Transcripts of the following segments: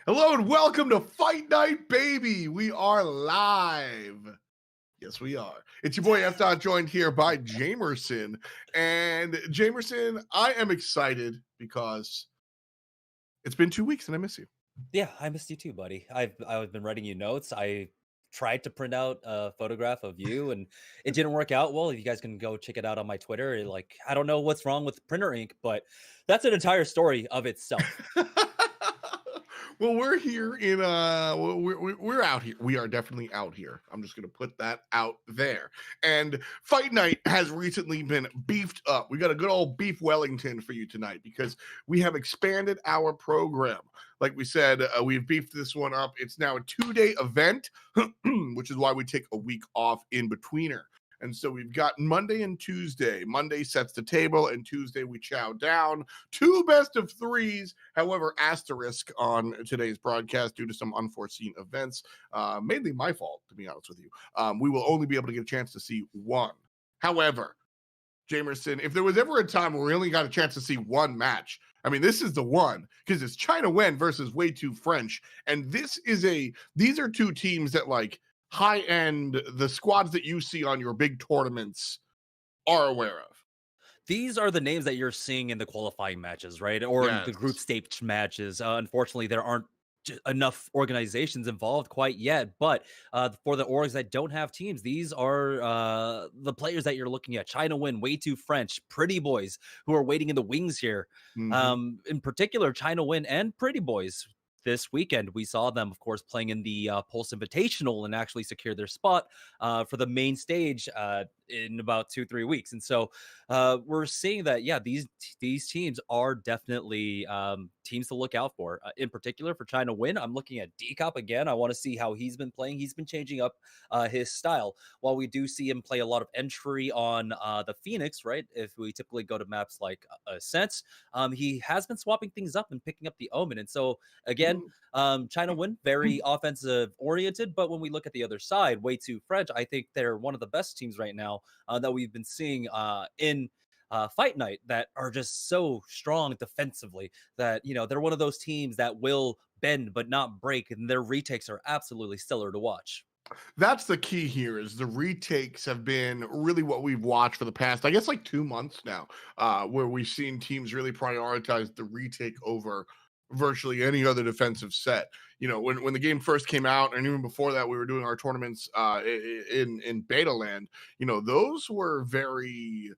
Hello and welcome to Fight Night, baby. We are live. Yes, we are. It's your boy Fdot, joined here by Jamerson. And Jamerson, I am excited because it's been 2 weeks and I miss you. Yeah, I missed you too, buddy. I've been writing you notes. I tried to print out a photograph of you, and it didn't work out well. You guys can go check it out on my Twitter. Like, I don't know what's wrong with printer ink, but that's an entire story of itself. Well, we're here in we're out here. We are definitely out here. I'm just gonna put that out there. And Fight Night has recently been beefed up. We got a good old beef Wellington for you tonight because we have expanded our program. Like we said, we've beefed this one up. It's now a 2-day event, which is why we take a week off in betweener. And so we've got Monday and Tuesday. Monday sets the table, and Tuesday we chow down. 2 best of 3s. However, asterisk on today's broadcast due to some unforeseen events. Mainly my fault, to be honest with you. We will only be able to get a chance to see one. However, Jamerson, if there was ever a time where we only got a chance to see one match, I mean, this is the one, because it's ChinaNguyen versus Way2French. And these are 2 teams that, like, high end, the squads that you see on your big tournaments are aware of. These are the names that you're seeing in the qualifying matches, right? Or in the group Yes. stage matches. Unfortunately, there aren't enough organizations involved quite yet. But for the orgs that don't have teams, these are the players that you're looking at. ChinaNguyen, Way2French, Pretty Boyz, who are waiting in the wings here. In particular, ChinaNguyen and Pretty Boyz. This weekend, we saw them, of course, playing in the Pulse Invitational and actually secure their spot for the main stage in about 2-3 weeks. And so we're seeing that, yeah, these teams are definitely teams to look out for. In particular, for ChinaNguyen, I'm looking at Decop again. I want to see how he's been playing. He's been changing up his style. While we do see him play a lot of entry on the Phoenix, right? If we typically go to maps like Ascent, he has been swapping things up and picking up the Omen. And so, again, ChinaNguyen, very offensive oriented. But when we look at the other side, Way2French, I think they're one of the best teams right now that we've been seeing in Fight Night that are just so strong defensively that, you know, they're one of those teams that will bend but not break, and their retakes are absolutely stellar to watch. That's the key here, is the retakes have been really what we've watched for the past, I guess, like 2 months now, where we've seen teams really prioritize the retake over virtually any other defensive set. You know, when the game first came out, and even before that, we were doing our tournaments in beta land. You know, those were very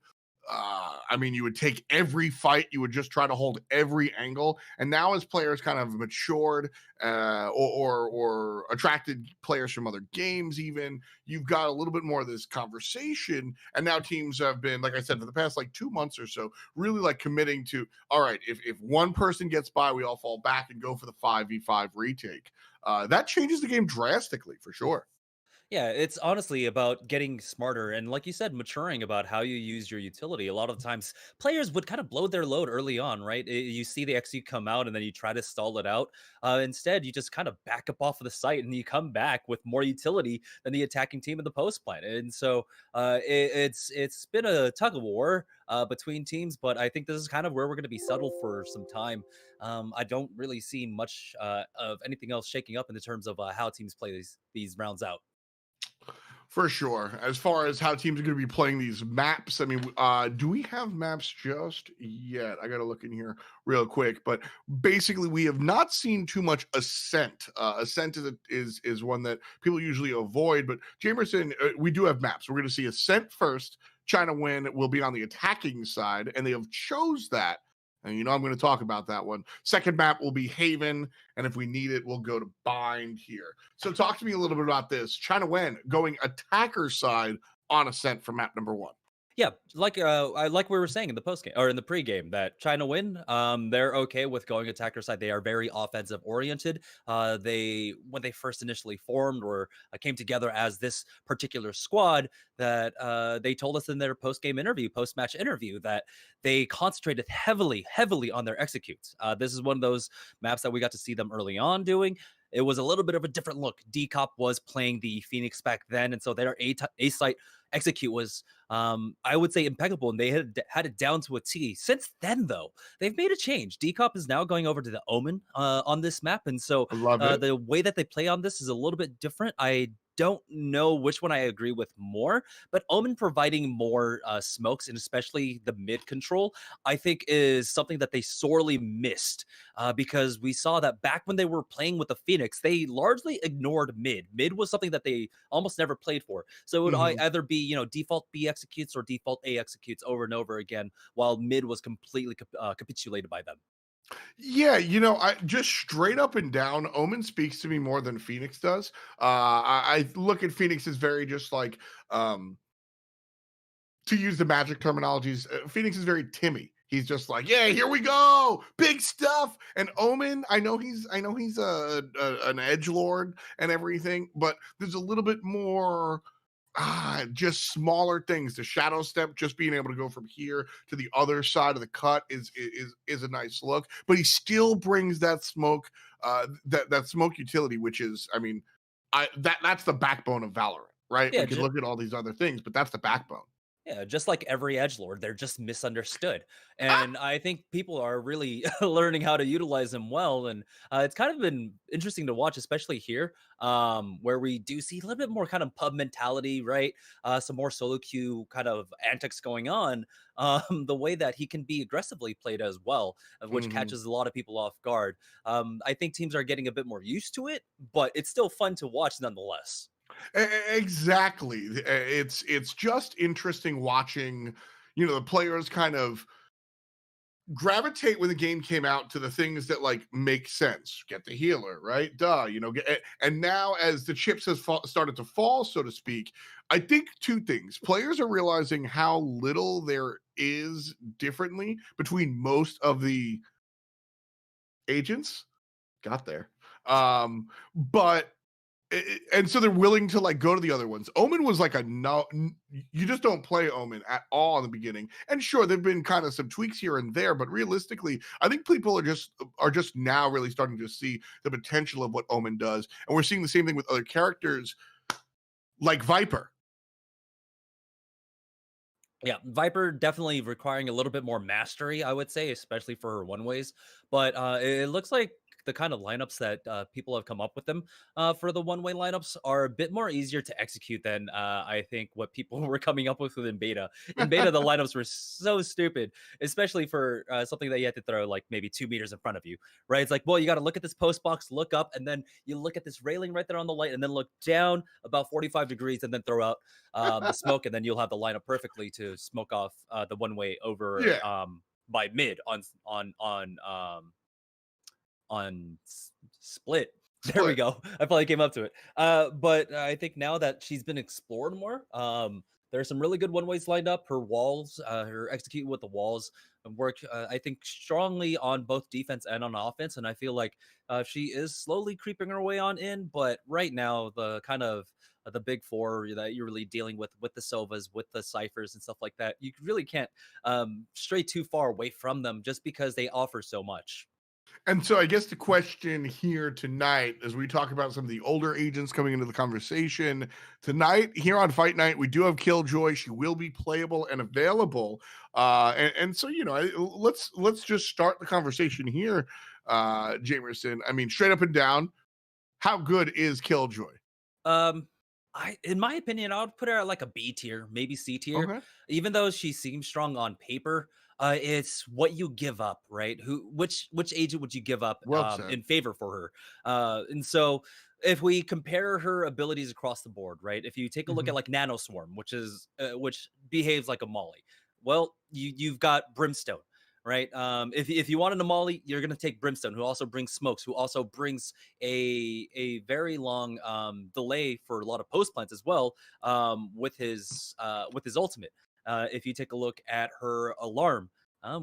I mean, you would take every fight, you would just try to hold every angle. And now, as players kind of matured or attracted players from other games, even, you've got a little bit more of this conversation. And now teams have been, like I said, for the past like 2 months or so, really like committing to, all right, if one person gets by, we all fall back and go for the 5v5 retake. That changes the game drastically, for sure. Yeah, it's honestly about getting smarter and, like you said, maturing about how you use your utility. A lot of times, players would kind of blow their load early on, right? You see the XU come out and then you try to stall it out. Instead, you just kind of back up off of the site and you come back with more utility than the attacking team in the post plant. And so it's been a tug of war between teams, but I think this is kind of where we're going to be settled for some time. I don't really see much of anything else shaking up in the terms of how teams play these rounds out. For sure. As far as how teams are going to be playing these maps, I mean, do we have maps just yet? I got to look in here real quick. But basically, we have not seen too much Ascent. Ascent is one that people usually avoid. But Jamerson, we do have maps. We're going to see Ascent first. ChinaNguyen will be on the attacking side, and they have chose that. And you know I'm going to talk about that one. Second map will be Haven, and if we need it, we'll go to Bind here. So talk to me a little bit about this. ChinaNguyen going attacker side on Ascent for map number 1. Yeah, like we were saying in the post game or in the pregame, that ChinaNguyen, they're okay with going attacker side. They are very offensive oriented. They, when they first initially formed or came together as this particular squad, that they told us in their post match interview, that they concentrated heavily on their executes. This is one of those maps that we got to see them early on doing. it was a little bit of a different look. Decop was playing the Phoenix back then, and so their A site execute was, I would say, impeccable, and they had it down to a T. Since then, though, they've made a change. Decop is now going over to the Omen on this map, and so I love it. the way that they play on this is a little bit different. I don't know which one I agree with more, but Omen providing more smokes, and especially the mid control, I think is something that they sorely missed, because we saw that back when they were playing with the Phoenix, they largely ignored mid. Mid was something that they almost never played for. So it would Mhm. either be, default B executes or default A executes over and over again, while mid was completely capitulated by them. Yeah, I just straight up and down, Omen speaks to me more than Phoenix does. I look at Phoenix as very just like, to use the Magic terminologies, Phoenix is very Timmy. He's just like, yeah, here we go, big stuff. And Omen, I know he's an edge lord and everything, but there's a little bit more just smaller things. The shadow step, just being able to go from here to the other side of the cut is a nice look. But he still brings that smoke, that smoke utility, which is, I mean, that's the backbone of Valorant, right? Yeah, We could look at all these other things, but that's the backbone. yeah, just like every edgelord, they're just misunderstood, and I think people are really learning how to utilize them well. And it's kind of been interesting to watch, especially here, where we do see a little bit more kind of pub mentality, right? Some more solo queue kind of antics going on. The way that he can be aggressively played as well, which Mhm. catches a lot of people off guard. I think teams are getting a bit more used to it, but it's still fun to watch nonetheless. Exactly. It's just interesting watching, the players kind of gravitate when the game came out to the things that like make sense. Get the healer, right? Duh, and now as the chips has started to fall, so to speak, I think two things. Players are realizing how little there is differently between most of the agents. Got there. But and so they're willing to like go to the other ones. Omen was like no, you just don't play Omen at all in the beginning. And sure, there've been kind of some tweaks here and there, but realistically, I think people are just now really starting to see the potential of what Omen does, and we're seeing the same thing with other characters like Viper. Yeah, Viper definitely requiring a little bit more mastery, I would say, especially for her one ways. But it looks like the kind of lineups that people have come up with them for the one way lineups are a bit more easier to execute than I think what people were coming up with in beta. In beta, the lineups were so stupid, especially for something that you had to throw like maybe 2 meters in front of you, right? It's like, well, you got to look at this post box, look up, and then you look at this railing right there on the light, and then look down about 45 degrees, and then throw out the smoke, and then you'll have the lineup perfectly to smoke off the one way over Yeah, by mid on split. There we split. go. I finally came up to it. But I think now that she's been explored more, there's some really good one ways lined up. Her walls, her execute with the walls work, I think, strongly on both defense and on offense. And I feel like she is slowly creeping her way on in. But right now, the kind of the big four that you're really dealing with the Sovas, with the ciphers and stuff like that, you really can't stray too far away from them just because they offer so much. And so I guess the question here tonight, as we talk about some of the older agents coming into the conversation tonight here on Fight Night, we do have Killjoy. She will be playable and available. And so, let's just start the conversation here, Jamerson. I mean, straight up and down, how good is Killjoy? Um, in my opinion, I would put her at like a B tier, maybe C tier. Okay. Even though she seems strong on paper, it's what you give up, right? Which agent would you give up Well said. in favor for her? And so if we compare her abilities across the board, right? If you take a look Mhm. at like Nano Swarm, which behaves like a Molly, well, you've got Brimstone. Right. If you want an Molly, you're gonna take Brimstone, who also brings smokes, who also brings a very long delay for a lot of post plants as well, with his ultimate. If you take a look at her alarm,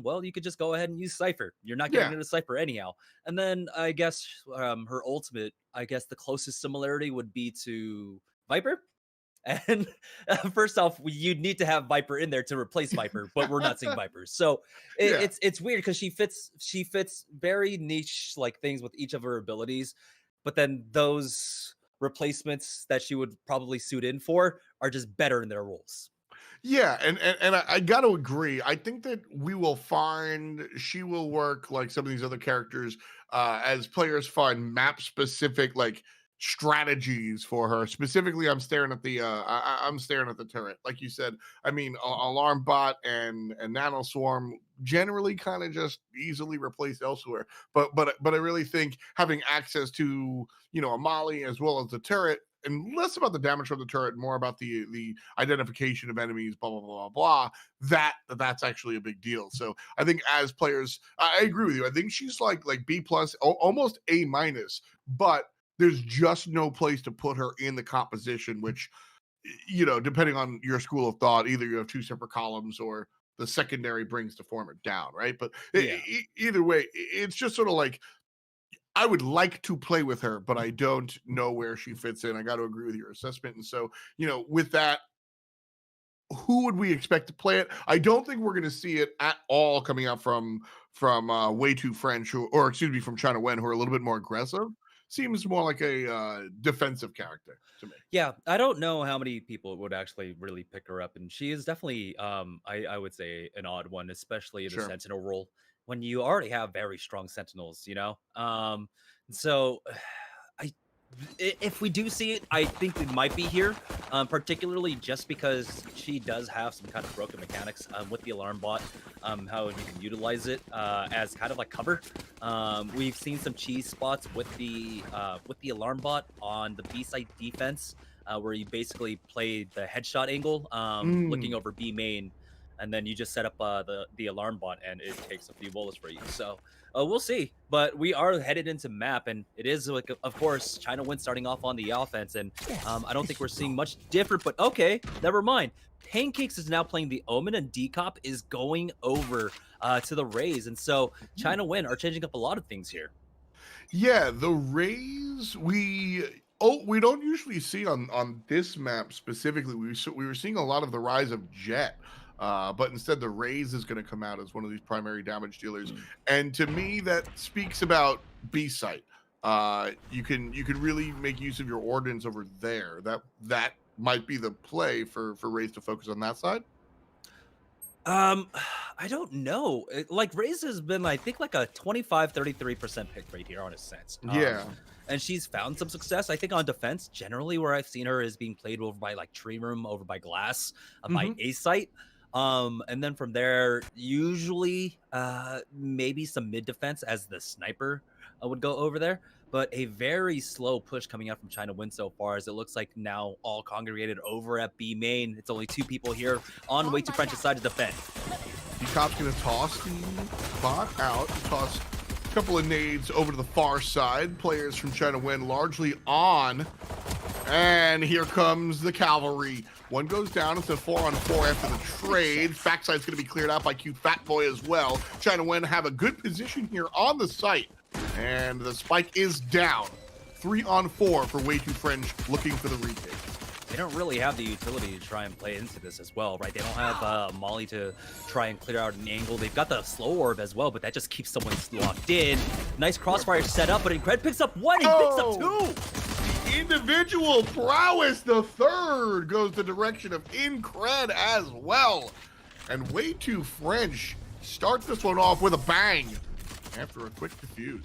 well, you could just go ahead and use Cypher. You're not getting Yeah. rid of Cypher anyhow. And then I guess her ultimate, I guess the closest similarity would be to Viper. And first off, you'd need to have Viper in there to replace Viper, but we're not seeing Viper. So it, Yeah. it's weird because she fits very niche like things with each of her abilities. but then those replacements that she would probably suit in for are just better in their roles. Yeah, and I got to agree. I think that we will find she will work like some of these other characters as players find map specific like strategies for her. Specifically, I'm staring at the I'm staring at the turret. Like you said, I mean, alarm bot and nano swarm generally kind of just easily replaced elsewhere. But I really think having access to, you know, a molly as well as the turret, and less about the damage from the turret, more about the identification of enemies, blah blah blah blah. That's actually a big deal. So I think as players, I agree with you. I think she's like B plus, almost A minus, but there's just no place to put her in the composition. Which, you know, depending on your school of thought, either you have two separate columns or the secondary brings the former down, right? But Yeah. either way, it's just sort of like I would like to play with her, but I don't know where she fits in. I got to agree with your assessment. And so, you know, with that, who would we expect to play it? I don't think we're going to see it at all coming out from Way2French, or excuse me, from ChinaNguyen, who are a little bit more aggressive. Seems more like a defensive character to me. Yeah, I don't know how many people would actually really pick her up, and she is definitely, I would say, an odd one, especially in the Sure. Sentinel role when you already have very strong Sentinels, you know. So I if we do see it, I think it might be here, particularly just because she does have some kind of broken mechanics with the alarm bot, how you can utilize it as kind of like cover. We've seen some cheese spots with the alarm bot on the B site defense, where you basically play the headshot angle, looking over B main, and then you just set up the alarm bot, and it takes a few bullets for you. So we'll see, but we are headed into map, and it is like, of course, ChinaNguyen starting off on the offense, and I don't think we're seeing much different. But okay, never mind. Pancakes is now playing the Omen, and Decop is going over to the Rays, and so ChinaNguyen are changing up a lot of things here. Yeah, the Rays we don't usually see on this map specifically. We were seeing a lot of the rise of Jet. But instead, the Rays is going to come out as one of these primary damage dealers, and to me, that speaks about B site. You can really make use of your ordnance over there. That might be the play for Rays to focus on that side. I don't know. Like Raze has been, I think, like a 25-33% pick rate here on his sense. Yeah. And she's found some success. I think on defense, generally where I've seen her is being played over by like Tree Room, over by Glass, by A site. And then from there, usually maybe some mid defense as the sniper would go over there. But a very slow push coming out from ChinaNguyen so far, as it looks like now all congregated over at B main. It's only two people here on Way2French's side to defend. Decop's going to toss the bot out, toss a couple of nades over to the far side. Players from ChinaNguyen largely on. And here comes the cavalry. One goes down. It's a 4-on-4 after the trade. Backside's going to be cleared out by Cute Fat Boy as well. ChinaNguyen have a good position here on the site. And the spike is down. 3-on-4 for Way2French looking for the retake. They don't really have the utility to try and play into this as well, right? They don't have Molly to try and clear out an angle. They've got the slow orb as well, but that just keeps someone locked in. Nice crossfire set up, but Incred picks up one, he picks up two! Individual prowess, the third, goes the direction of Incred as well. And Way2French start this one off with a bang after a quick defuse.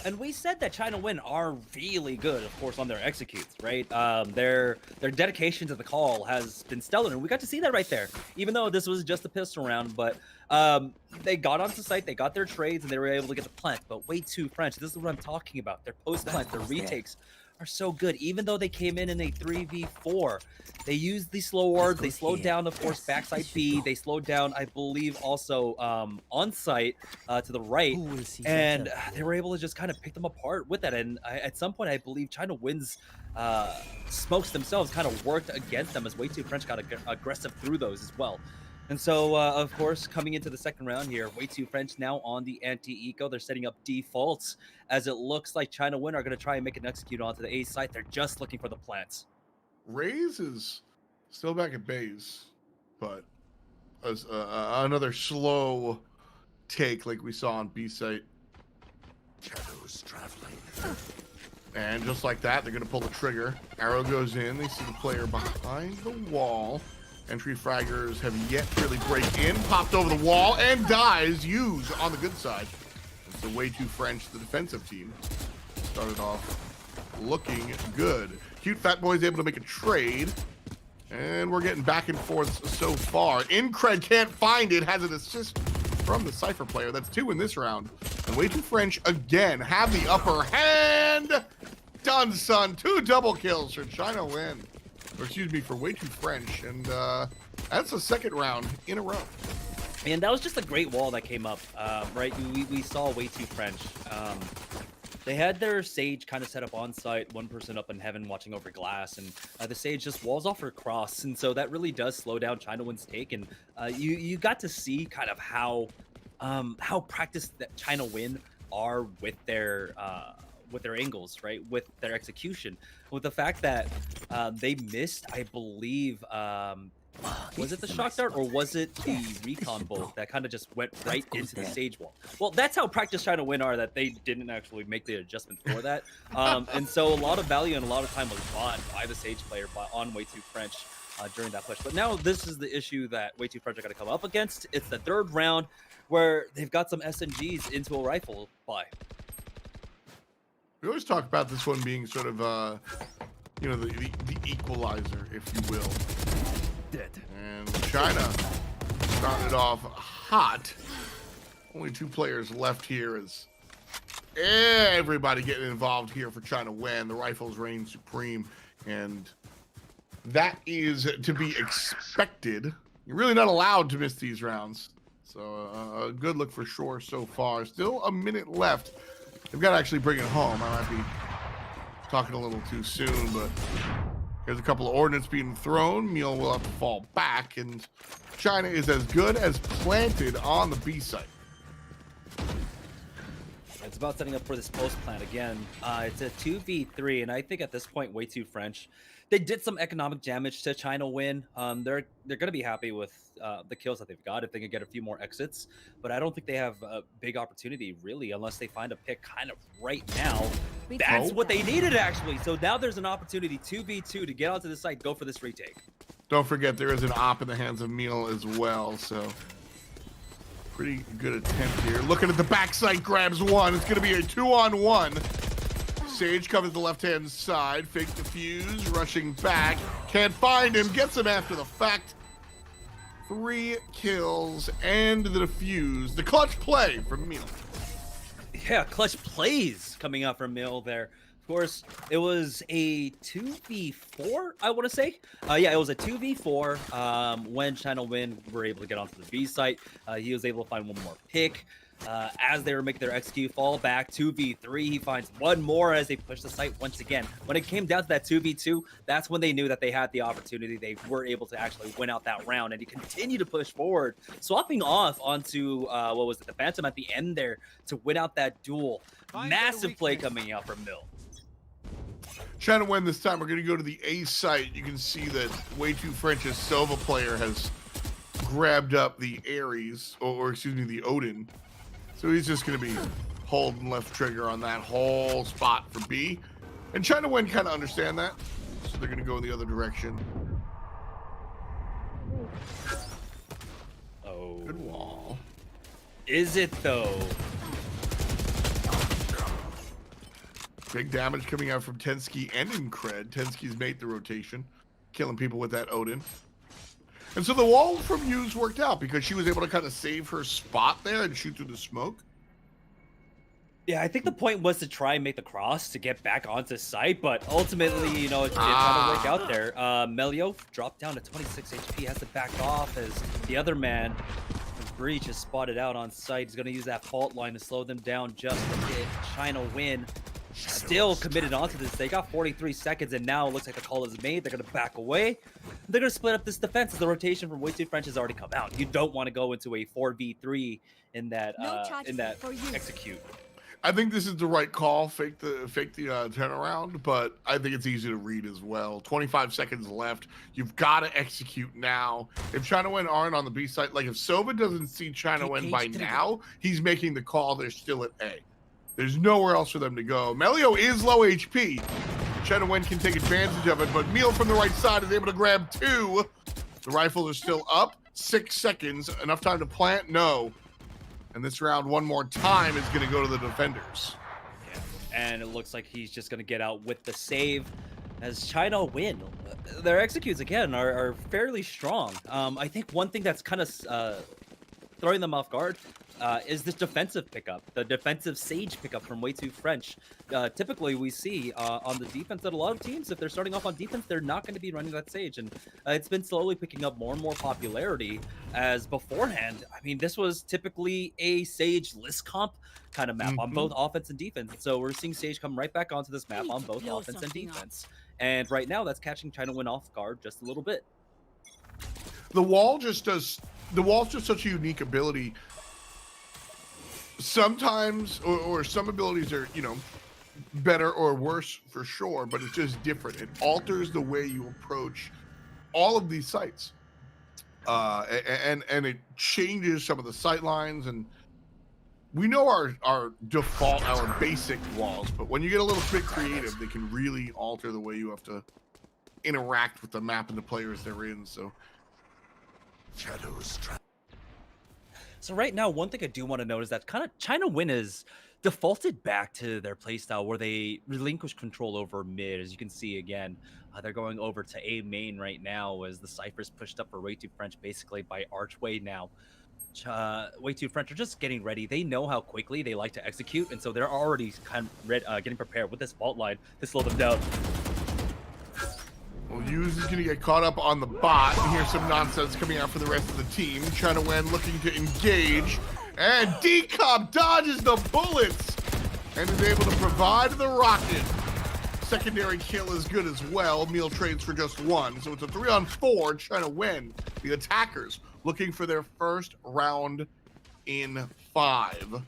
And we said that ChinaNguyen are really good, of course, on their executes, right? Their dedication to the call has been stellar, and we got to see that right there. Even though this was just a pistol round, but they got onto site, they got their trades, and they were able to get the plant. But Way2French, this is what I'm talking about. Their post-plant, their retakes are so good. Even though they came in a 3v4, they used the slow orb, they slowed down, of course, backside B, they slowed down, I believe, also on site to the right, and they were able to just kind of pick them apart with that. And at some point, I believe ChinaNguyen's smokes themselves kind of worked against them, as Way2French got aggressive through those as well. And so, of course, coming into the second round here, Way2French now on the anti-eco. They're setting up defaults, as it looks like ChinaNguyen are going to try and make an execute onto the A site. They're just looking for the plants. Raze is still back at base, but as another slow take like we saw on B site. Shadows traveling. And just like that, they're going to pull the trigger. Arrow goes in. They see the player behind the wall. Entry fraggers have yet to really break in. Popped over the wall and dies. Use on the good side. It's the Way2French, the defensive team. Started off looking good. Cute Fat Boy's able to make a trade. And we're getting back and forth so far. Incred can't find it. Has an assist from the Cypher player. That's 2 in this round. And Way2French again have the upper hand. Done, son. 2 double kills for ChinaNguyen. Or excuse me, for Way2French. And that's the 2nd round in a row. And that was just a great wall that came up, right? We saw Way2French. They had their Sage kind of set up on site, one person up in heaven watching over glass, and the Sage just walls off her cross, and so that really does slow down ChinaNguyen's take. And you got to see kind of how practiced that ChinaNguyen are with their angles, right? With their execution, with the fact that they missed, I believe. Was it the shock dart or was it the recon bolt that kind of just went right into the Sage wall? Well, that's how practice ChinaNguyen are, that they didn't actually make the adjustment for that. And so a lot of value and a lot of time was bought by the Sage player on Way2French during that push. But now this is the issue that Way2French are going to come up against. It's the 3rd round where they've got some SMGs into a rifle buy. We always talk about this one being sort of, you know, the equalizer, if you will. Dead. And China started off hot. Only 2 players left here as everybody getting involved here for ChinaNguyen. The rifles reign supreme, and that is to be expected. You're really not allowed to miss these rounds. So a good look for sure so far. Still a minute left. They've got to actually bring it home. I might be talking a little too soon, but here's a couple of ordnance being thrown. Meal will have to fall back, and China is as good as planted on the B site. It's about setting up for this post plant again. It's a 2v3, and I think at this point, Way2French, they did some economic damage to ChinaNguyen. They're going to be happy with the kills that they've got if they can get a few more exits, but I don't think they have a big opportunity really unless they find a pick kind of right now. That's what they needed actually. So now there's an opportunity 2v2 to get onto the site, go for this retake. Don't forget there is an op in the hands of Meal as well, so pretty good attempt here. Looking at the backside, grabs one. It's going to be a 2-on-1. Sage covers the left-hand side. Fake defuse, rushing back. Can't find him. Gets him after the fact. 3 kills and the defuse. The clutch play from Meal. Yeah, clutch plays coming out from Mill there. Of course, it was a 2v4, I want to say. Yeah, it was a 2v4 when ChinaNguyen were able to get onto the B site. He was able to find one more pick. As they were making their execute fall back, 2v3, he finds one more as they push the site once again. When it came down to that 2v2, that's when they knew that they had the opportunity. They were able to actually win out that round, and he continued to push forward, swapping off onto, what was it, the Phantom at the end there to win out that duel. Massive play coming out from Mill. ChinaNguyen this time, we're going to go to the A site. You can see that Way2French's Sova player has grabbed up the Ares, or excuse me, the Odin. So he's just going to be holding left trigger on that whole spot for B. And ChinaNguyen kind of understand that, so they're going to go in the other direction. Oh. Good wall. Is it though? Big damage coming out from Tensky and Incred. Tensky's made the rotation, killing people with that Odin. And so the wall from Hughes worked out because she was able to kind of save her spot there and shoot through the smoke. Yeah, I think the point was to try and make the cross to get back onto site, but ultimately, you know, it didn't kind of work out there. Melio dropped down to 26 HP, has to back off as the other man, Breach, is spotted out on site. He's going to use that fault line to slow them down just a bit. ChinaNguyen still committed onto this. They got 43 seconds, and now it looks like the call is made. They're going to back away. They're going to split up this defense as the rotation from Way2French has already come out. You don't want to go into a 4v3 in that execute. I think this is the right call. Fake the turnaround, but I think it's easy to read as well. 25 seconds left. You've got to execute now. If ChinaNguyen aren't on the B site, like if Sova doesn't see ChinaNguyen by now, he's making the call. They're still at A. There's nowhere else for them to go. Melio is low HP. China Nguyen can take advantage of it, but Meal from the right side is able to grab 2. The rifles are still up. 6 seconds. Enough time to plant? No. And this round, one more time, is going to go to the defenders. Yeah. And it looks like he's just going to get out with the save as China win. Their executes, again, are fairly strong. I think one thing that's kind of throwing them off guard is this defensive pickup, the defensive Sage pickup from Way2French. Typically, we see on the defense that a lot of teams, if they're starting off on defense, they're not going to be running that Sage. And it's been slowly picking up more and more popularity as beforehand. I mean, this was typically a Sage list comp kind of map on both offense and defense. So we're seeing Sage come right back onto this map on both offense and defense. And right now, that's catching China Nguyen off guard just a little bit. The wall's just such a unique ability. Sometimes, or some abilities are, you know, better or worse for sure, but it's just different. It alters the way you approach all of these sites, and it changes some of the sight lines. And we know our default, our basic walls, but when you get a little bit creative, they can really alter the way you have to interact with the map and the players they're in. So shadows. So right now, one thing I do want to note is that kind of China Nguyen is defaulted back to their playstyle where they relinquish control over mid. As you can see again, they're going over to A main right now as the Cypher's pushed up for Way2French basically by Archway now. Way2French are just getting ready. They know how quickly they like to execute, and so they're already kind of getting prepared with this fault line to slow them down. Well, Hughes is going to get caught up on the bot, and here's some nonsense coming out for the rest of the team. China Nguyen looking to engage, and D-Cop dodges the bullets and is able to provide the rocket. Secondary kill is good as well. Meal trades for just 1, so it's a 3-on-4. China Nguyen, the attackers, looking for their first round in 5.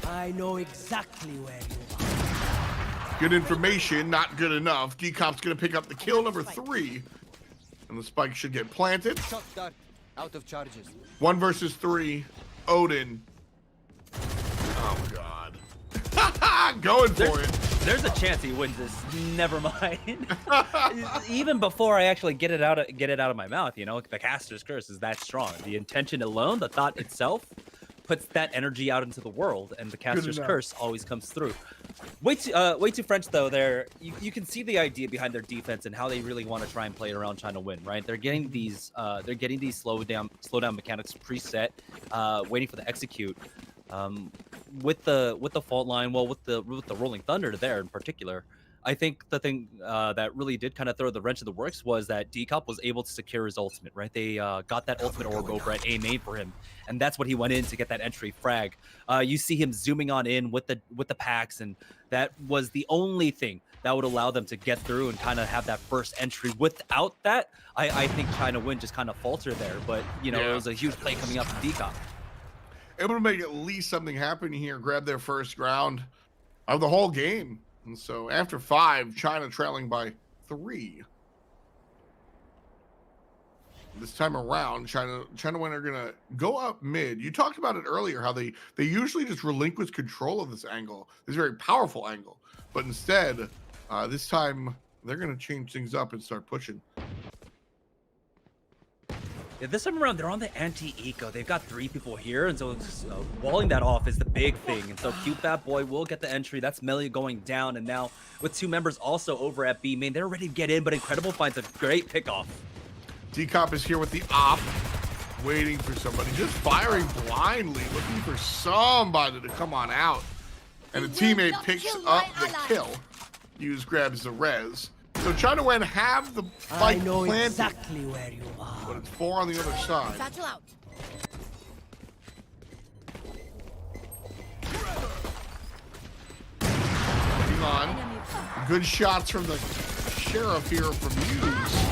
I know exactly where you are. Good information, not good enough. D-Cop's gonna pick up the kill number 3. And the spike should get planted. Shot dart. Out of charges. 1 versus 3. Odin. Oh god. Going for it. There's a chance he wins this. Never mind. Even before I actually get it out of my mouth, you know, the caster's curse is that strong. The intention alone, the thought itself, puts that energy out into the world, and the caster's curse always comes through. Way2French though, you can see the idea behind their defense and how they really want to try and play it around China Nguyen, right? They're getting these slow down mechanics preset, waiting for the execute. With the fault line, well, with the rolling thunder there in particular, I think the thing that really did kind of throw the wrench in the works was that D-Cop was able to secure his ultimate, right? They got that ultimate orb over at A main for him, and that's what he went in to get that entry frag. You see him zooming on in with the packs, and that was the only thing that would allow them to get through and kind of have that first entry. Without that, I think China Nguyen just kind of faltered there, but you know, it was a huge play coming up from D-Cop. Able to make at least something happen here, grab their first round of the whole game. And so after 5, China trailing by 3. This time around, China Nguyen are gonna go up mid. You talked about it earlier, how they usually just relinquish control of this angle, this very powerful angle. But instead, this time they're gonna change things up and start pushing. Yeah, this time around, they're on the anti-eco. They've got 3 people here, and so walling that off is the big thing. And so Cute Fat Boy will get the entry. That's Melly going down, and now with 2 members also over at B main, they're ready to get in, but Incredible finds a great pickoff. D-Cop is here with the op, waiting for somebody, just firing blindly, looking for somebody to come on out. And a teammate picks up the kill. Hughes grabs the res. So China Nguyen have the fight I know planted, exactly where you are. but it's 4 on the other side. Satchel out. Moving on. Good shots from the sheriff here from Hughes.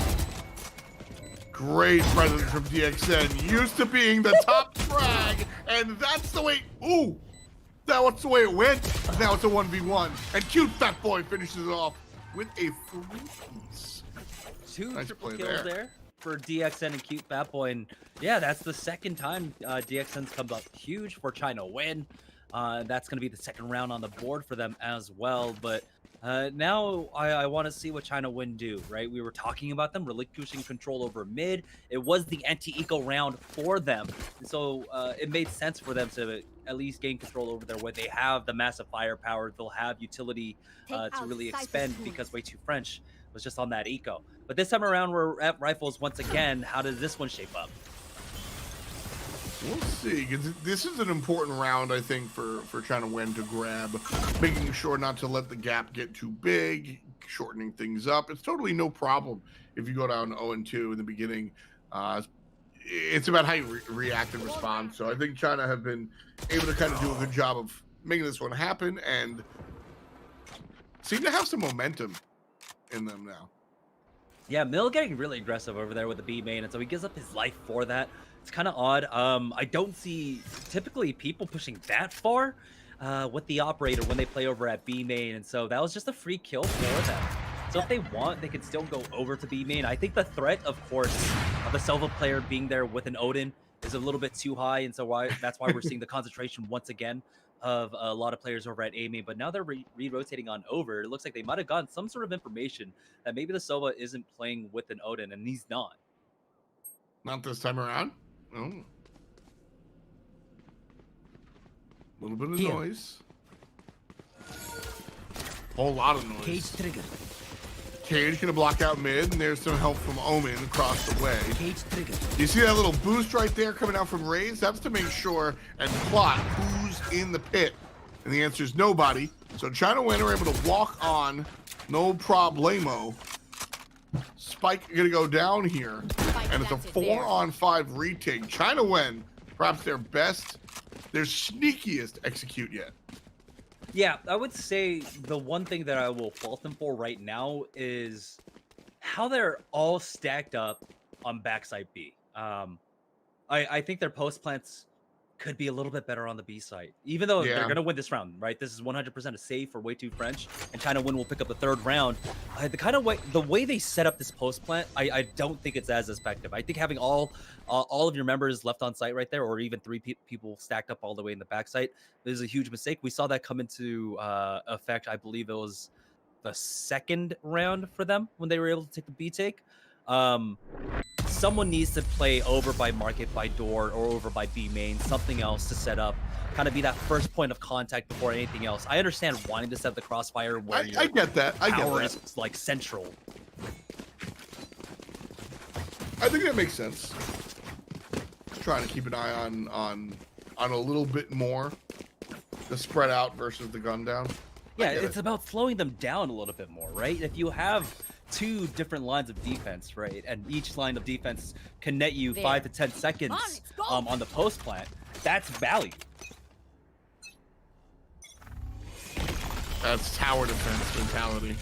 Great presence from DXN. Used to being the top frag, and that's the way. Ooh, that's the way it went. Now it's a 1v1, and Cute Fat Boy finishes it off with a 3-piece. 2 Nice triple play kills there for DXN and Cute Fat Boy, and yeah, that's the second time DXN's come up huge for China Nguyen. That's going to be the second round on the board for them as well. But now I want to see what China Nguyen do, right? We were talking about them relinquishing control over mid. It was the anti-eco round for them. And so it made sense for them to at least gain control over there where they have the massive firepower. They'll have utility to really expend because Way2French was just on that eco. But this time around, we're at rifles once again. How does this one shape up? We'll see. 'Cause this is an important round, I think, for China Nguyen to grab, making sure not to let the gap get too big, shortening things up. It's totally no problem if you go down 0-2 in the beginning. It's about how you react and respond. So I think China have been able to kind of do a good job of making this one happen and seem to have some momentum in them now. Yeah, Mill getting really aggressive over there with the B main, and so he gives up his life for that. It's kind of odd. I don't see typically people pushing that far with the operator when they play over at B main, and so that was just a free kill for them. So if they want, they can still go over to B main. I think the threat, of course, of the Selva player being there with an Odin is a little bit too high, and so that's why we're seeing the concentration once again of a lot of players over at A main. But now they're re-rotating on over. It looks like they might have gotten some sort of information that maybe the Selva isn't playing with an Odin, and he's not. Not this time around. Oh. A little bit of noise. Whole lot of noise. Cage trigger. Cage gonna block out mid, and there's some help from Omen across the way. Cage trigger. You see that little boost right there coming out from Raze? That's to make sure and plot who's in the pit. And the answer is nobody. So China Nguyen are able to walk on, no problemo. Spike gonna go down here, and it's a 4-on-5 retake. China Nguyen, perhaps their best, their sneakiest execute yet. Yeah, I would say the one thing that I will fault them for right now is how they're all stacked up on backside B. I think their post plants could be a little bit better on the B side, even though they're going to win this round, right? This is 100% a save for Way2French, and China Nguyen will pick up the third round. The way they set up this post plant, I don't think it's as effective. I think having all of your members left on site right there, or even three people stacked up all the way in the backside, is a huge mistake. We saw that come into effect. I believe it was the second round for them when they were able to take the B take. Someone needs to play over by market by door or over by B main, something else to set up, kind of be that first point of contact before anything else. I understand wanting to set the crossfire where I get that. I get that. Is like central. I think that makes sense. Just trying to keep an eye on a little bit more the spread out versus the gun down. Yeah, it's about slowing them down a little bit more, right? If you have two different lines of defense, right, and each line of defense can net you 5 to 10 seconds on the post plant, that's value. That's tower defense mentality.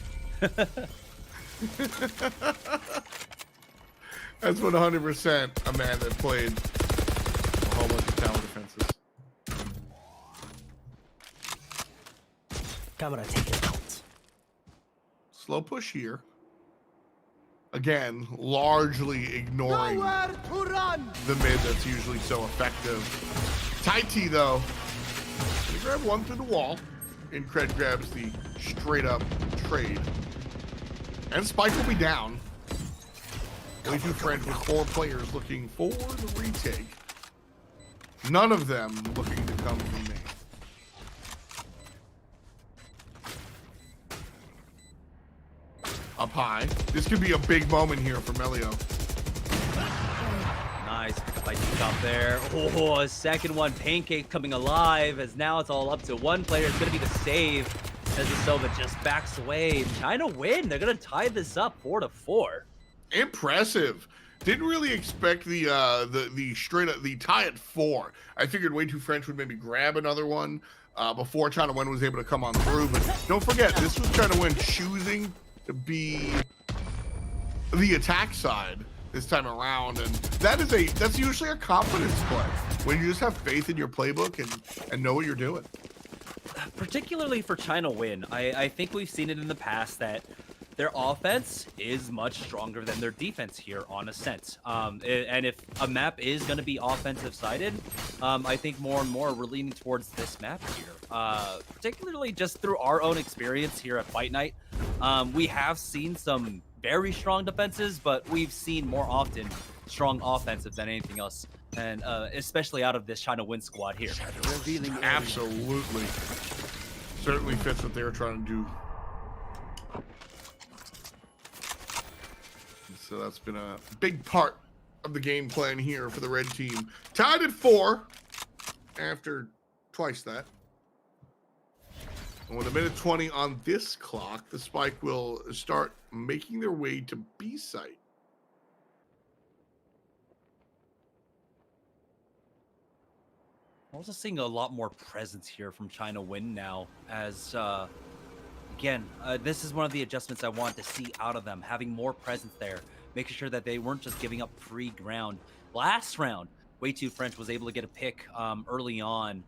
That's 100% a man that played a whole bunch of tower defenses. Camera taken out. Slow push here. Again, largely ignoring the mid that's usually so effective. Tighty though, they grab one through the wall. Incred grabs the straight up trade. And Spike will be down. Way2French with 4 players looking for the retake. None of them looking to come from me. Up high. This could be a big moment here for Melio. Nice pick up by T-Top there. Oh, a second one. Pancake coming alive as now it's all up to one player. It's going to be the save as the Silva just backs away. China Nguyen. They're going to tie this up 4-4. Impressive. Didn't really expect the straight up the tie at 4. I figured Way2French would maybe grab another one before China Nguyen was able to come on through. But don't forget, this was China Nguyen choosing to be the attack side this time around, and that's usually a confidence play when you just have faith in your playbook and know what you're doing. Particularly for China Nguyen, I think we've seen it in the past that their offense is much stronger than their defense here on Ascent. And if a map is going to be offensive sided, I think more and more we're leaning towards this map here, particularly just through our own experience here at Fight Night. We have seen some very strong defenses, but we've seen more often strong offensive than anything else, and especially out of this ChinaNguyen squad here. Absolutely. Certainly fits what they were trying to do. So that's been a big part of the game plan here for the red team. Tied at 4 after twice that. And with a minute 20 on this clock, the Spike will start making their way to B site. We're also seeing a lot more presence here from ChinaNguyen now, as again, this is one of the adjustments I wanted to see out of them, having more presence there, making sure that they weren't just giving up free ground. Last round, Way2French was able to get a pick early on,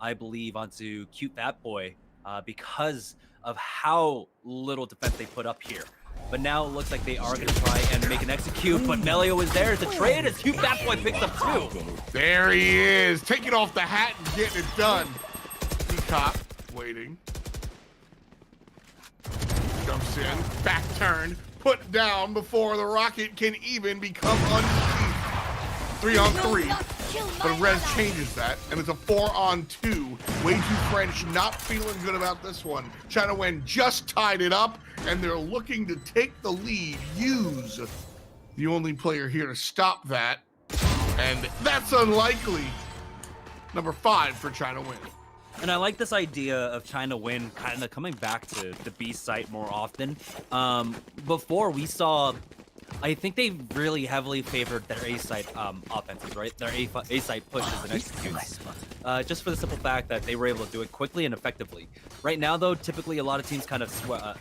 I believe, onto Cute Fat Boy because of how little defense they put up here. But now it looks like they are going to try and make an execute, but Melio is there to trade as Cute Fat Boy picks up 2. There he is, taking off the hat and getting it done. Peacock waiting. Jumps in, back turn, put down before the rocket can even become unsheathed. 3-on-3, but Rez changes that, and it's a 4-on-2. Way2French not feeling good about this one. ChinaNguyen just tied it up, and they're looking to take the lead. Use the only player here to stop that, and that's unlikely. Number 5 for ChinaNguyen. And I like this idea of ChinaNguyen kind of coming back to the B site more often. Before we saw, I think they really heavily favored their A site offenses, right? Their A site pushes and executes. Just for the simple fact that they were able to do it quickly and effectively. Right now, though, typically a lot of teams kind of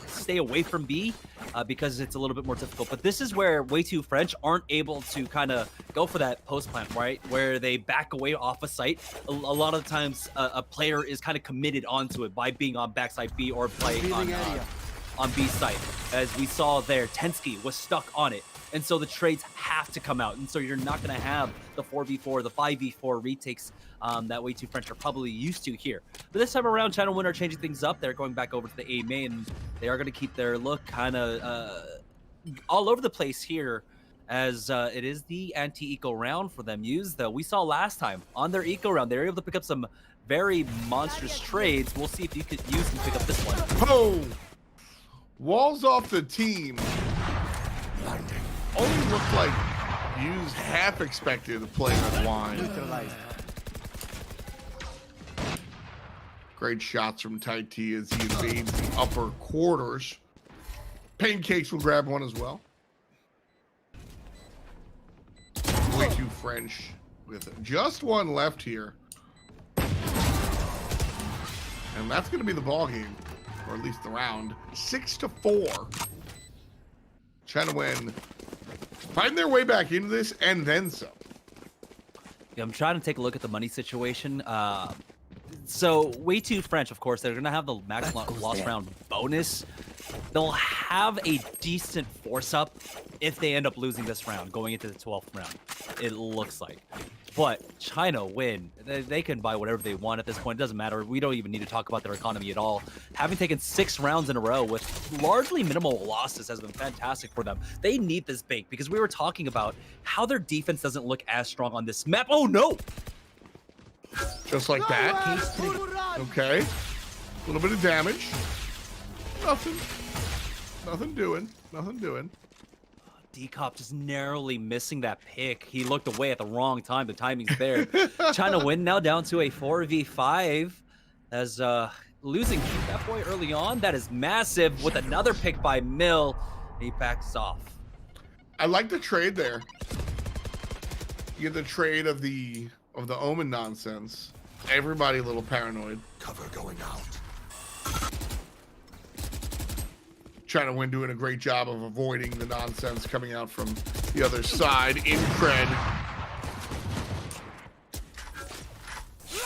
stay away from B because it's a little bit more difficult. But this is where Way2French aren't able to kind of go for that post plant, right? Where they back away off a site. A lot of the times, a player is kind of committed onto it by being on backside B or playing on B site. As we saw there, Tensky was stuck on it. And so the trades have to come out. And so you're not going to have the 4v4, the 5v4 retakes that Way2French are probably used to here. But this time around, ChinaNguyen are changing things up. They're going back over to the A main. They are going to keep their look kind of all over the place here, as it is the anti-eco round for them used. Though we saw last time on their eco round, they were able to pick up some very monstrous trades. We'll see if you could use and pick up this one. Oh! Walls off the team. Only looked like used half expected to play with wine. Great shots from Tai T as he invades the upper quarters. Pancakes will grab one as well. Way2French with just one left here. And that's going to be the ball game, or at least the round. 6-4. ChinaNguyen find their way back into this and then some. Yeah, I'm trying to take a look at the money situation. So Way2French, of course, they're going to have the max loss round bonus. They'll have a decent force up if they end up losing this round, going into the 12th round, it looks like. But ChinaNguyen, they can buy whatever they want at this point. It doesn't matter. We don't even need to talk about their economy at all. Having taken 6 rounds in a row with largely minimal losses has been fantastic for them. They need this bank because we were talking about how their defense doesn't look as strong on this map. Oh, no! Just like that. Okay. A little bit of damage. Nothing doing. D-Cop just narrowly missing that pick. He looked away at the wrong time. The timing's there. ChinaNguyen now down to a 4v5 as losing that boy early on. That is massive with another pick by Mill. He backs off. I like the trade there. You get the trade of the Omen nonsense. Everybody a little paranoid. Cover going out. ChinaNguyen doing a great job of avoiding the nonsense coming out from the other side in cred.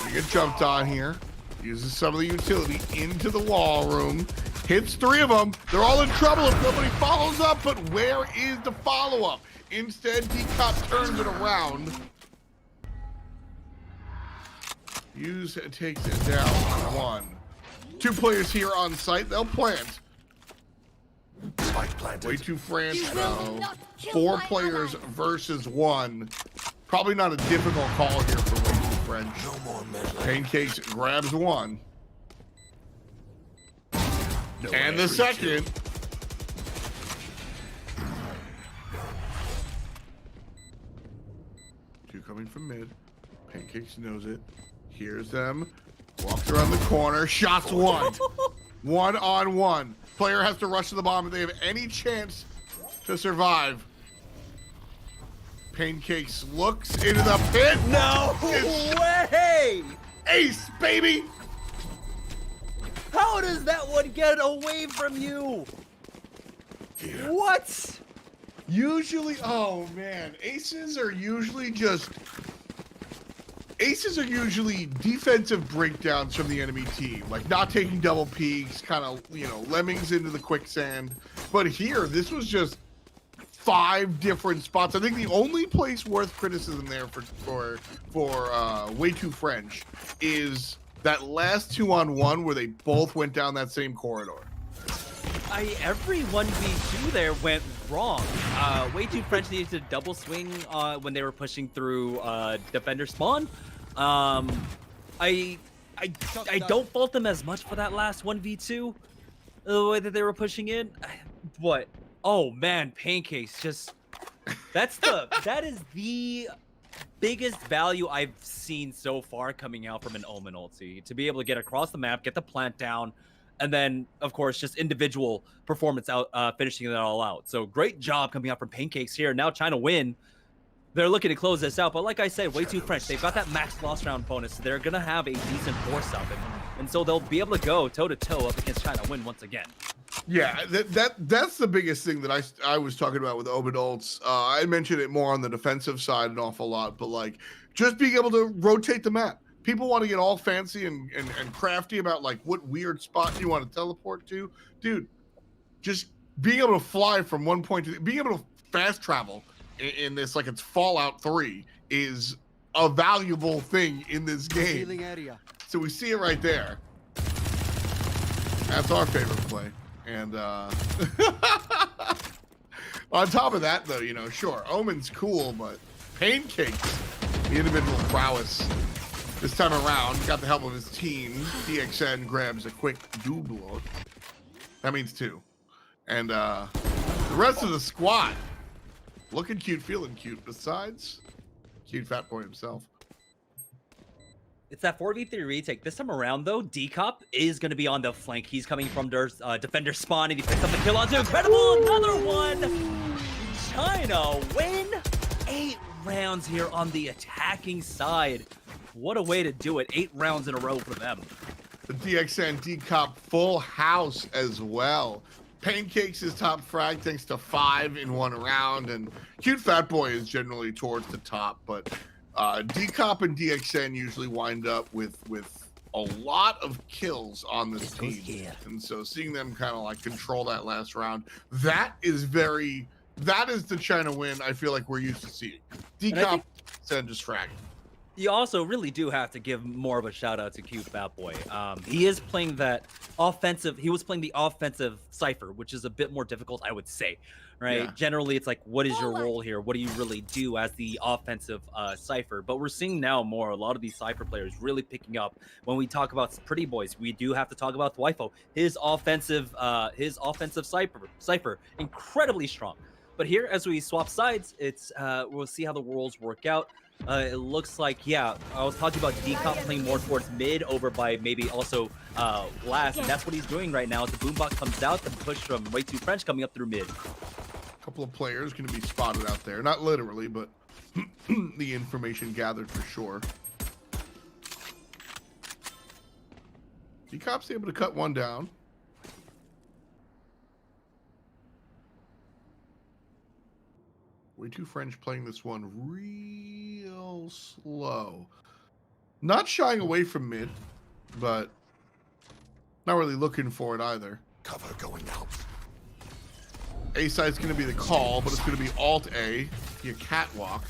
You get jumped on here. Uses some of the utility into the wall room. Hits 3 of them. They're all in trouble if nobody follows up, but where is the follow-up? Instead, Decop turns it around. Takes it down 1. 2 players here on site. They'll plant. Way2French though. 4 players versus 1. Probably not a difficult call here for Way2French. No more meddling. Pancakes grabs 1. And the second. Two coming from mid. Pancakes knows it. Hears them. Walks around the corner. Shots 1. 1-on-1. Player has to rush to the bomb if they have any chance to survive. Pancakes looks into the pit. No way! Ace, baby! How does that one get away from you? What? Usually, oh man, aces are usually defensive breakdowns from the enemy team, like not taking double peeks, kind of, you know, lemmings into the quicksand. But here, this was just 5 different spots. I think the only place worth criticism there for Way2French is that last 2-on-1 where they both went down that same corridor. Every 1v2 there went wrong. Way2French needed to double swing when they were pushing through defender spawn. I don't fault them as much for that last 1v2, the way that they were pushing in. What? Oh man, Pancakes just that is the biggest value I've seen so far coming out from an Omen ulti, to be able to get across the map, get the plant down, and then of course just individual performance out, finishing it all out. So great job coming out from Pancakes here. Now ChinaNguyen, they're looking to close this out, but like I said, Way2French, they've got that max loss round bonus, so they're gonna have a decent force up, and so they'll be able to go toe to toe up against ChinaNguyen once again. Yeah, that's the biggest thing that I was talking about with Omen ults. I mentioned it more on the defensive side an awful lot, but like just being able to rotate the map. People want to get all fancy and crafty about like what weird spot you want to teleport to. Dude, just being able to fly from one point to being able to fast travel in this, like it's Fallout 3, is a valuable thing in this game. So we see it right there. That's our favorite play. And on top of that, though, you know, sure, Omen's cool, but Pancakes, the individual prowess this time around, got the help of his team. DXN grabs a quick double. That means 2. And the rest of the squad looking cute, feeling cute. Besides, cute fat boy himself. It's that 4v3 retake. This time around, though, Decop is going to be on the flank. He's coming from their defender spawn, and he picks up the kill onto Incredible. Another one. ChinaNguyen, 8 rounds here on the attacking side. What a way to do it. 8 rounds in a row for them. The DXN Decop full house as well. Pancakes is top frag thanks to 5 in 1 round, and cute fat boy is generally towards the top, but Decop and DXN usually wind up with a lot of kills on this team, and so seeing them kind of like control that last round, that is the ChinaNguyen I feel like we're used to seeing. Decop and just fragging. You also really do have to give more of a shout out to cute fat boy. He is playing that offensive. He was playing the offensive Cypher, which is a bit more difficult, I would say. Right? Yeah. Generally, it's like, what is your role here? What do you really do as the offensive Cypher? But we're seeing now more a lot of these Cypher players really picking up. When we talk about Pretty Boys, we do have to talk about Waifu. His offensive Cypher, incredibly strong. But here, as we swap sides, it's we'll see how the roles work out. It looks like, yeah, I was talking about Decop playing more towards mid over by maybe also last, and that's what he's doing right now. As the boombox comes out, the push from Way2French coming up through mid. A couple of players going to be spotted out there. Not literally, but the information gathered for sure. Decop's able to cut one down. Way2French playing this one real slow. Not shying away from mid. but not really looking for it either. Cover going out. A side's going to be the call, but it's going to be Alt A, your catwalk.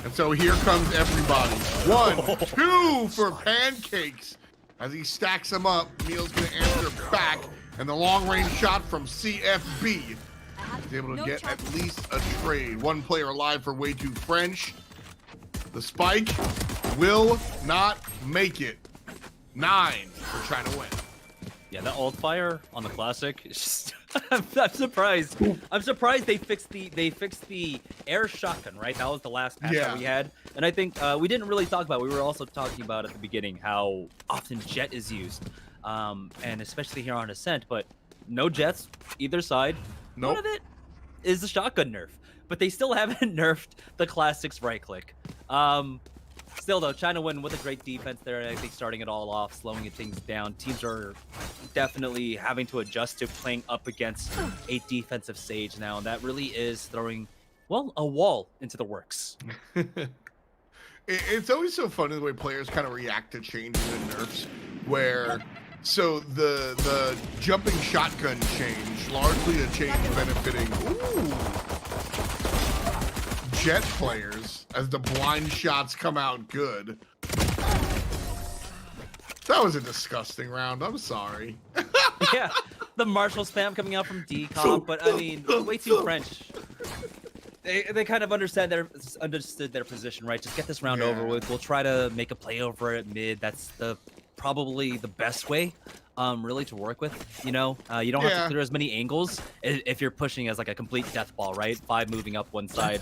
And so here comes everybody. 1, 2 for Pancakes. As he stacks them up, Neil's going to answer back. And the long-range shot from CFB. He's able to get at least a trade. 1 player alive for Way2French. The spike will not make it. 9 for ChinaNguyen. Yeah, that alt fire on the classic. It's just, I'm surprised. I'm surprised they fixed the air shotgun, right? That was the last patch that we had, and I think we didn't really talk about. We were also talking about at the beginning how often jet is used, and especially here on Ascent. But no jets either side. Nope. None of it is the shotgun nerf, but they still haven't nerfed the classic's right click. Still though, ChinaNguyen with a great defense there. I think starting it all off, slowing things down. Teams are definitely having to adjust to playing up against a defensive Sage now, and that really is throwing, well, a wall into the works. It's always so funny the way players kind of react to changes and nerfs, where so the jumping shotgun change, largely a change benefiting jet players as the blind shots come out good. That was a disgusting round. I'm sorry. Yeah, the Marshall spam coming out from decomp, but I mean, Way2French. They kind of understood their position, right? Just get this round over with. We'll try to make a play over at mid. That's probably the best way, really, to work with. You know, you don't have to clear as many angles if you're pushing as like a complete death ball, right? 5 moving up one side.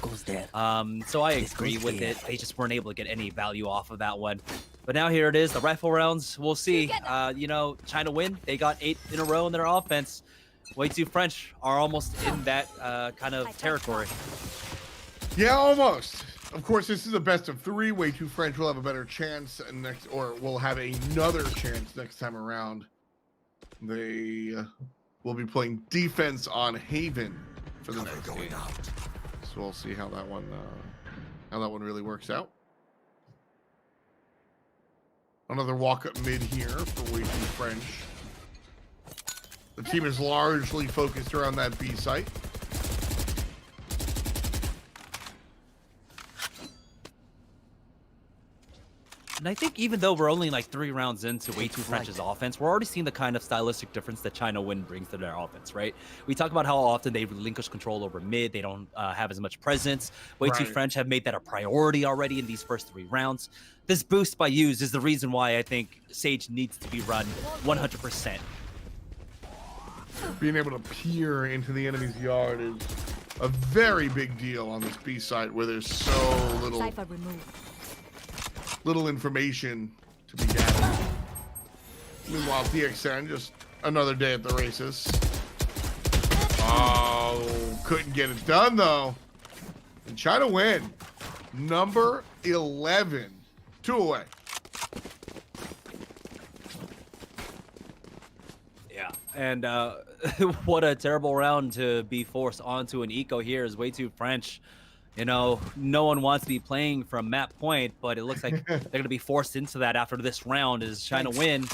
So I agree with it. They just weren't able to get any value off of that one. But now here it is, the rifle rounds. We'll see. You know, ChinaNguyen, they got 8 in a row in their offense. Way2French are almost in that kind of territory. Yeah, almost. Of course, this is a best of 3. Way2French will have a better chance next, or will have another chance next time around. They will be playing defense on Haven for the next game. So we'll see how that one really works out. Another walk up mid here for Way2French. The team is largely focused around that B site. And I think even though we're only like 3 rounds into Way2French's offense, we're already seeing the kind of stylistic difference that ChinaNguyen brings to their offense, right? We talk about how often they relinquish control over mid. They don't have as much presence. Way2French have made that a priority already in these first 3 rounds. This boost by Use is the reason why I think Sage needs to be run 100%. Being able to peer into the enemy's yard is a very big deal on this B site where there's so little information to be gathered. Meanwhile, DXN, just another day at the races. Oh, couldn't get it done though. And ChinaNguyen, number 11, 2 away. Yeah, and what a terrible round to be forced onto an eco here is Way2French. You know, no one wants to be playing from map point, but it looks like they're going to be forced into that after this round. Is ChinaNguyen,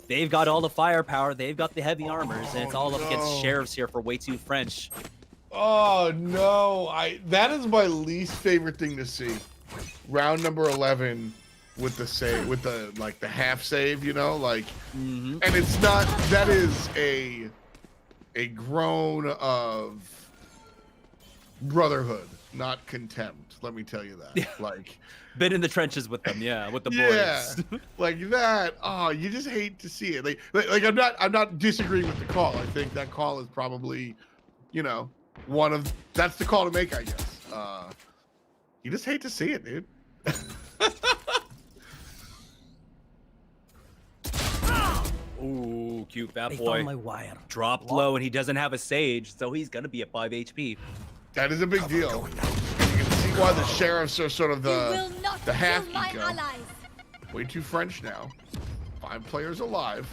they've got all the firepower, they've got the heavy armors, and it's all up against sheriffs here for Way2French. Oh no, that is my least favorite thing to see. Round number 11 with the save, with the like the half save, you know, like, and it's not. That is a groan of brotherhood, not contempt. Let me tell you that. Yeah. Like, been in the trenches with them, yeah, with the boys. Like that. Oh, you just hate to see it. Like I'm not disagreeing with the call. I think that call is probably, you know, that's the call to make, I guess. You just hate to see it, dude. Ooh, cute fat They boy. found my wire. Dropped low, and he doesn't have a Sage, so he's gonna be at 5 HP. That is a big deal. And you can see why the sheriffs are sort of the half eco. Way2French now. 5 players alive.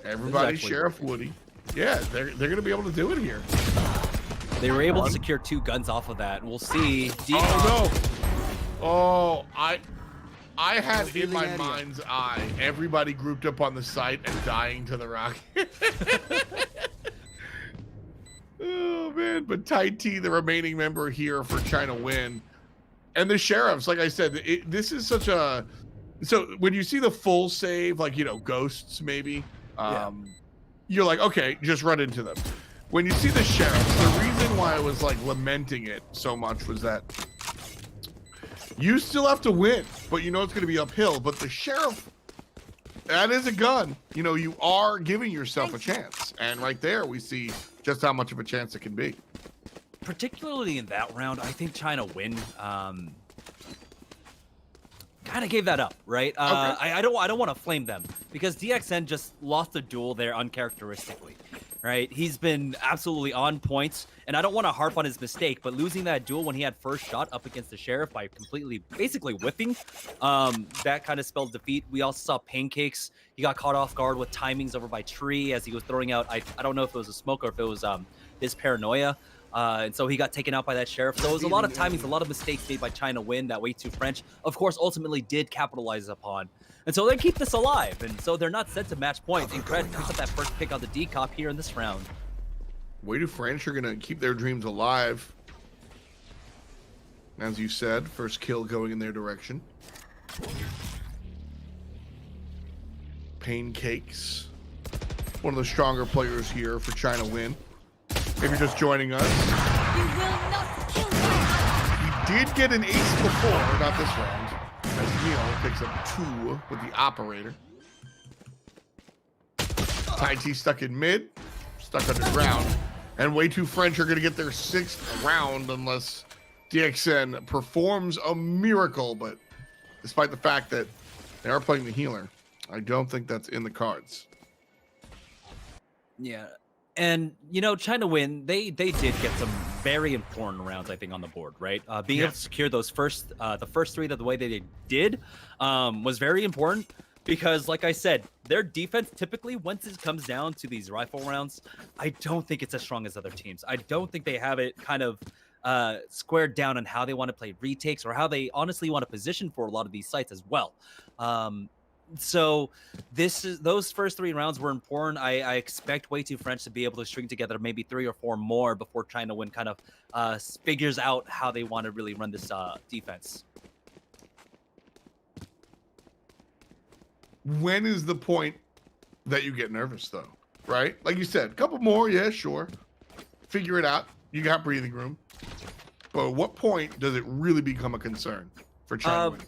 Everybody Sheriff Woody. Yeah, they're gonna be able to do it here. They were able to secure 2 guns off of that, and we'll see. Oh no! Oh, I had in Revealing my area. mind's eye everybody grouped up on the site and dying to the rocket. Oh man, but Tai T, the remaining member here for China Nguyen, and the sheriffs, like I said, this is such a. So when you see the full save, like ghosts maybe, you're like, okay, just run into them. When you see the sheriffs, the reason why I was like lamenting it so much was that you still have to win, but it's going to be uphill. But the sheriff, that is a gun. You are giving yourself a chance, and right there we see just how much of a chance it can be. Particularly in that round, I think China Nguyen kind of gave that up, right? Okay. I don't want to flame them because DXN just lost a duel there uncharacteristically, right? He's been absolutely on points, and I don't want to harp on his mistake, but losing that duel when he had first shot up against the sheriff by basically whipping, that kind of spelled defeat. We also saw Pancakes. He got caught off guard with timings over by Tree as he was throwing out, I don't know if it was a smoke or if it was his paranoia. And so he got taken out by that sheriff. So it was a lot of timings, a lot of mistakes made by China Nguyen that Way2French, of course, ultimately did capitalize upon. And so they keep this alive. And so they're not set to match points. And Cred picks up that first pick on the decop here in this round. Way2French are going to keep their dreams alive. As you said, first kill going in their direction. Pancakes, one of the stronger players here for China Nguyen. If you're just joining us, You will not kill me! he did get an ace before, not this round, as Neil picks up 2 with the operator. Tai T stuck in mid, stuck underground, and Way2French are going to get their 6th round unless DXN performs a miracle. But despite the fact that they are playing the healer, I don't think that's in the cards. Yeah. And, China Nguyen, they did get some very important rounds, I think, on the board, right? Being able to secure those the first 3 the way that they did was very important because, like I said, their defense typically, once it comes down to these rifle rounds, I don't think it's as strong as other teams. I don't think they have it kind of squared down on how they want to play retakes or how they honestly want to position for a lot of these sites as well. So those first 3 rounds were important. I expect Way2French to be able to string together maybe 3 or 4 more before China Nguyen kind of figures out how they want to really run this defense. When is the point that you get nervous, though? Right? Like you said, a couple more, yeah, sure. Figure it out. You got breathing room. But at what point does it really become a concern for China Nguyen?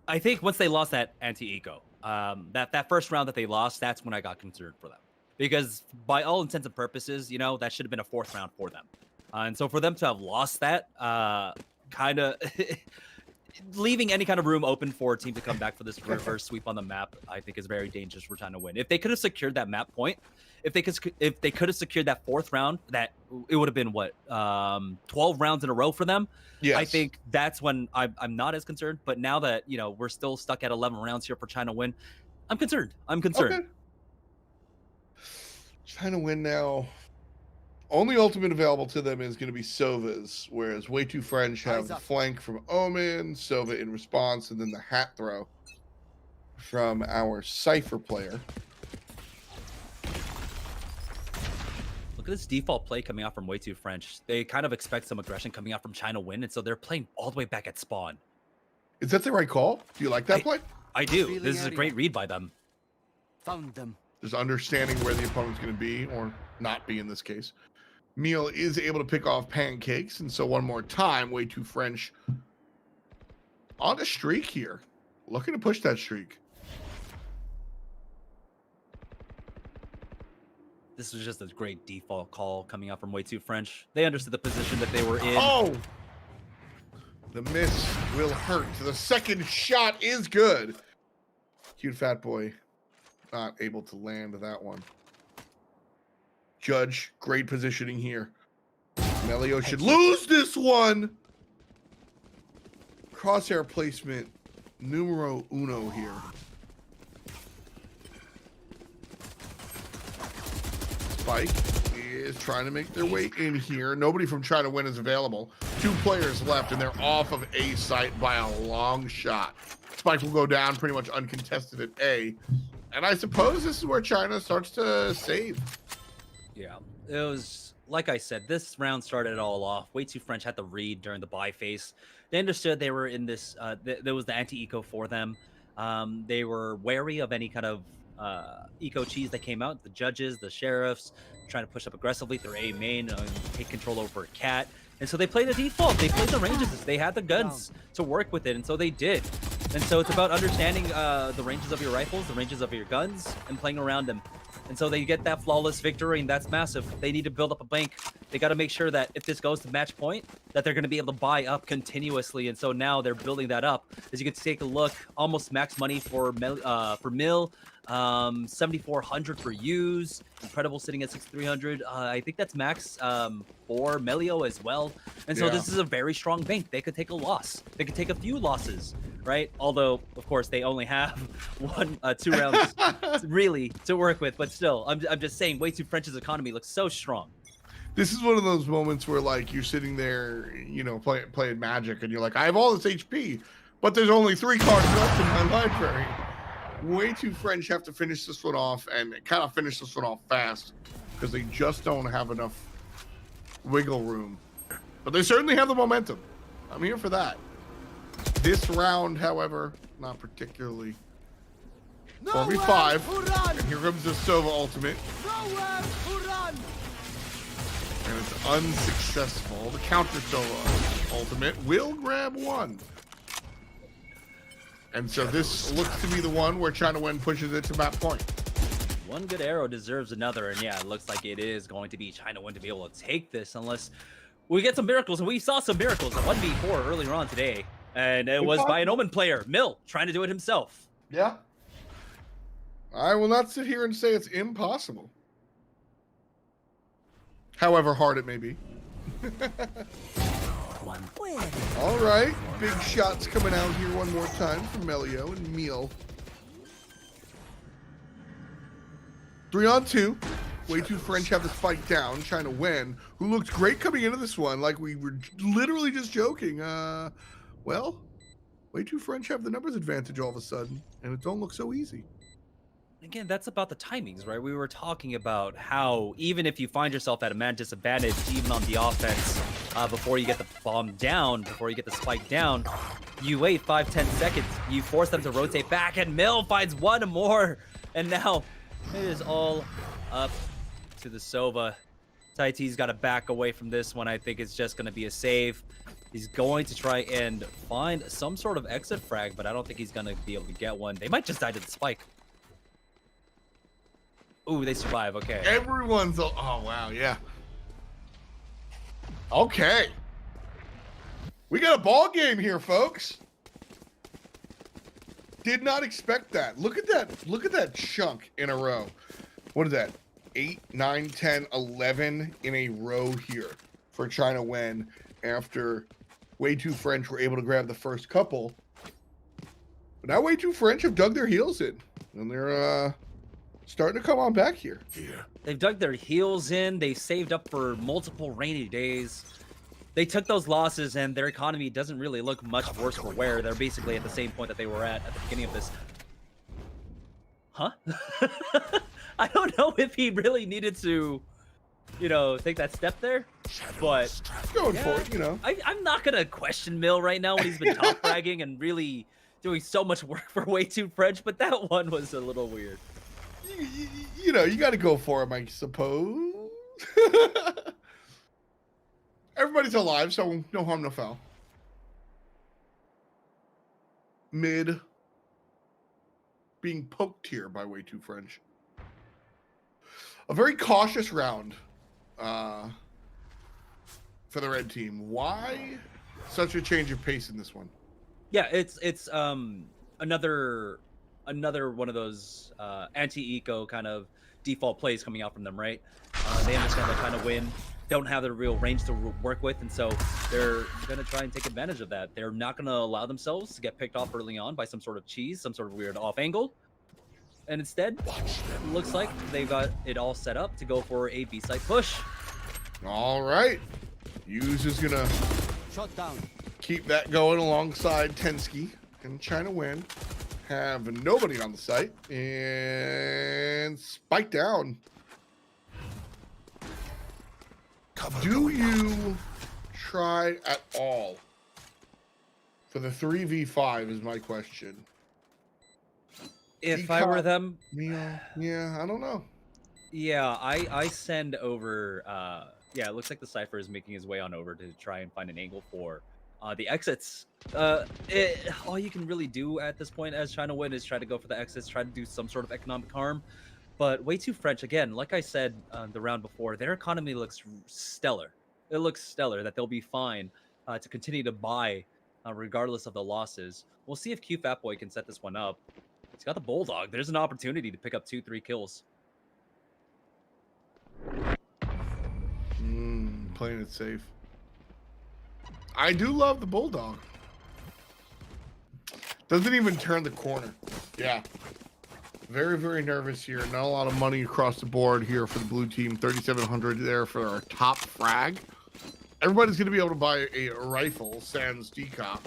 I think once they lost that anti-eco, that first round that they lost, that's when I got concerned for them. Because by all intents and purposes, that should have been a 4th round for them. And so for them to have lost that, kind of leaving any kind of room open for a team to come back for this reverse sweep on the map, I think is very dangerous for China Nguyen. If they could have secured that map point, if they could have secured that 4th round, that it would have been 12 rounds in a row for them. Yes. I think that's when I'm not as concerned. But now that we're still stuck at 11 rounds here for China Nguyen, I'm concerned. Okay. China Nguyen now. Only ultimate available to them is going to be Sova's, whereas Way2French have the flank from Omen, Sova in response, and then the hat throw from our Cypher player. Look at this default play coming out from Way2French. They kind of expect some aggression coming out from China Nguyen, and so they're playing all the way back at spawn. Is that the right call? Do you like that play? I do. This is a great read by them. Found them. Just understanding where the opponent's going to be, or not be in this case. Meal is able to pick off Pancakes, and so one more time, Way2French on a streak here. Looking to push that streak. This was just a great default call coming out from Way2French. They understood the position that they were in. Oh! The miss will hurt. The second shot is good. Cute fat boy not able to land that one. Judge, great positioning here. Melio should lose this one. Crosshair placement numero uno here. Spike is trying to make their way in here. Nobody from China Nguyen is available. 2 players left, and they're off of A site by a long shot. Spike will go down pretty much uncontested at A. And I suppose this is where China starts to save. Yeah, it was like I said, this round started it all off. Way2French had the read during the buy phase. They understood they were in this, there was the anti-eco for them. They were wary of any kind of eco cheese that came out. The judges, the sheriffs, trying to push up aggressively through A main and take control over Cat. And so they played the default. They played the ranges. They had the guns to work with it, and so they did. And so it's about understanding the ranges of your rifles, the ranges of your guns, and playing around them. And so they get that flawless victory, and that's massive. They need to build up a bank. They got to make sure that if this goes to match point, that they're going to be able to buy up continuously. And so now they're building that up. As you can take a look, almost max money for Mill, 7,400 for Use, Incredible sitting at 6,300. I think that's max for Melio as well. And so this is a very strong bank. They could take a loss. They could take a few losses, right? Although, of course, they only have 2 rounds really to work with. But still, I'm just saying, Way2French's economy looks so strong. This is one of those moments where, like, you're sitting there, you know, playing Magic, and you're like, I have all this HP, but there's only 3 cards left in my library. Way2French have to finish this one off, and kind of finish this one off fast, because they just don't have enough wiggle room. But they certainly have the momentum. I'm here for that. This round, however, not particularly. 4v5, and here comes the Sova ultimate. And it's unsuccessful. The counter Sova ultimate will grab 1. And so this looks to be the one where ChinaNguyen pushes it to that point. One good arrow deserves another, and yeah, it looks like it is going to be ChinaNguyen to be able to take this unless we get some miracles. And we saw some miracles at 1v4 earlier on today, and it was by an Omen player, Mill, trying to do it himself. Yeah. I will not sit here and say it's impossible. However hard it may be. All right, big shots coming out here one more time from Melio and Meal. 3-on-2. Way2French have this fight down. ChinaNguyen, who looked great coming into this one, like we were literally just joking. Well, Way2French have the numbers advantage all of a sudden, and it don't look so easy. Again, that's about the timings, right? We were talking about how even if you find yourself at a man disadvantage, even on the offense, before you get the bomb down, before you get the spike down, you wait 5-10 seconds, you force them to rotate back, and Mill finds 1 more, and now it is all up to the Sova. Taiti's got to back away from this one. I think it's just going to be a save. He's going to try and find some sort of exit frag, but I don't think he's going to be able to get one. They might just die to the spike. Ooh, they survive. Okay. Everyone's... Oh, wow. Yeah. Okay. We got a ball game here, folks. Did not expect that. Look at that. Look at that chunk in a row. What is that? 8, 9, 10, 11 in a row here for ChinaNguyen after Way2French were able to grab the first couple. But now Way2French have dug their heels in. And they're... starting to come on back here. They've dug their heels in. They saved up for multiple rainy days. They took those losses, and their economy doesn't really look much worse for wear. They're basically at the same point that they were at the beginning of this. Huh? I don't know if he really needed to, you know, take that step there, but going for it, you know. I'm not gonna question Mill right now when he's been top fragging and really doing so much work for Way2French, but that one was a little weird. You know, you got to go for him, I suppose. Everybody's alive, so no harm, no foul. Mid being poked here by Way2French. A very cautious round for the red team. Why such a change of pace in this one? Yeah, it's another one of those anti-eco kind of default plays coming out from them, right? They understand they're trying to win, don't have the real range to work with, and so they're going to try and take advantage of that. They're not going to allow themselves to get picked off early on by some sort of cheese, some sort of weird off angle. And instead, it looks like they've got it all set up to go for a B-side push. All right. Use is going to keep that going alongside Tensky. and ChinaNguyen have nobody on the site and spike down. Do you try at all for the 3v5 is my question. If I were them, yeah, I don't know. yeah, I send over. Yeah, it looks like the Cypher is making his way on over to try and find an angle for the exits. All you can really do at this point as ChinaNguyen is try to go for the exits, try to do some sort of economic harm. But Way2French, again, like I said the round before, their economy looks stellar. It looks stellar that they'll be fine to continue to buy regardless of the losses. We'll see if Fatboy can set this one up. He's got the Bulldog. There's an opportunity to pick up 2-3 kills. Playing it safe. I do love the Bulldog. Doesn't even turn the corner. Yeah. Very, very nervous here. Not a lot of money across the board here for the blue team. 3,700 there for our top frag. Everybody's going to be able to buy a rifle, sans decop,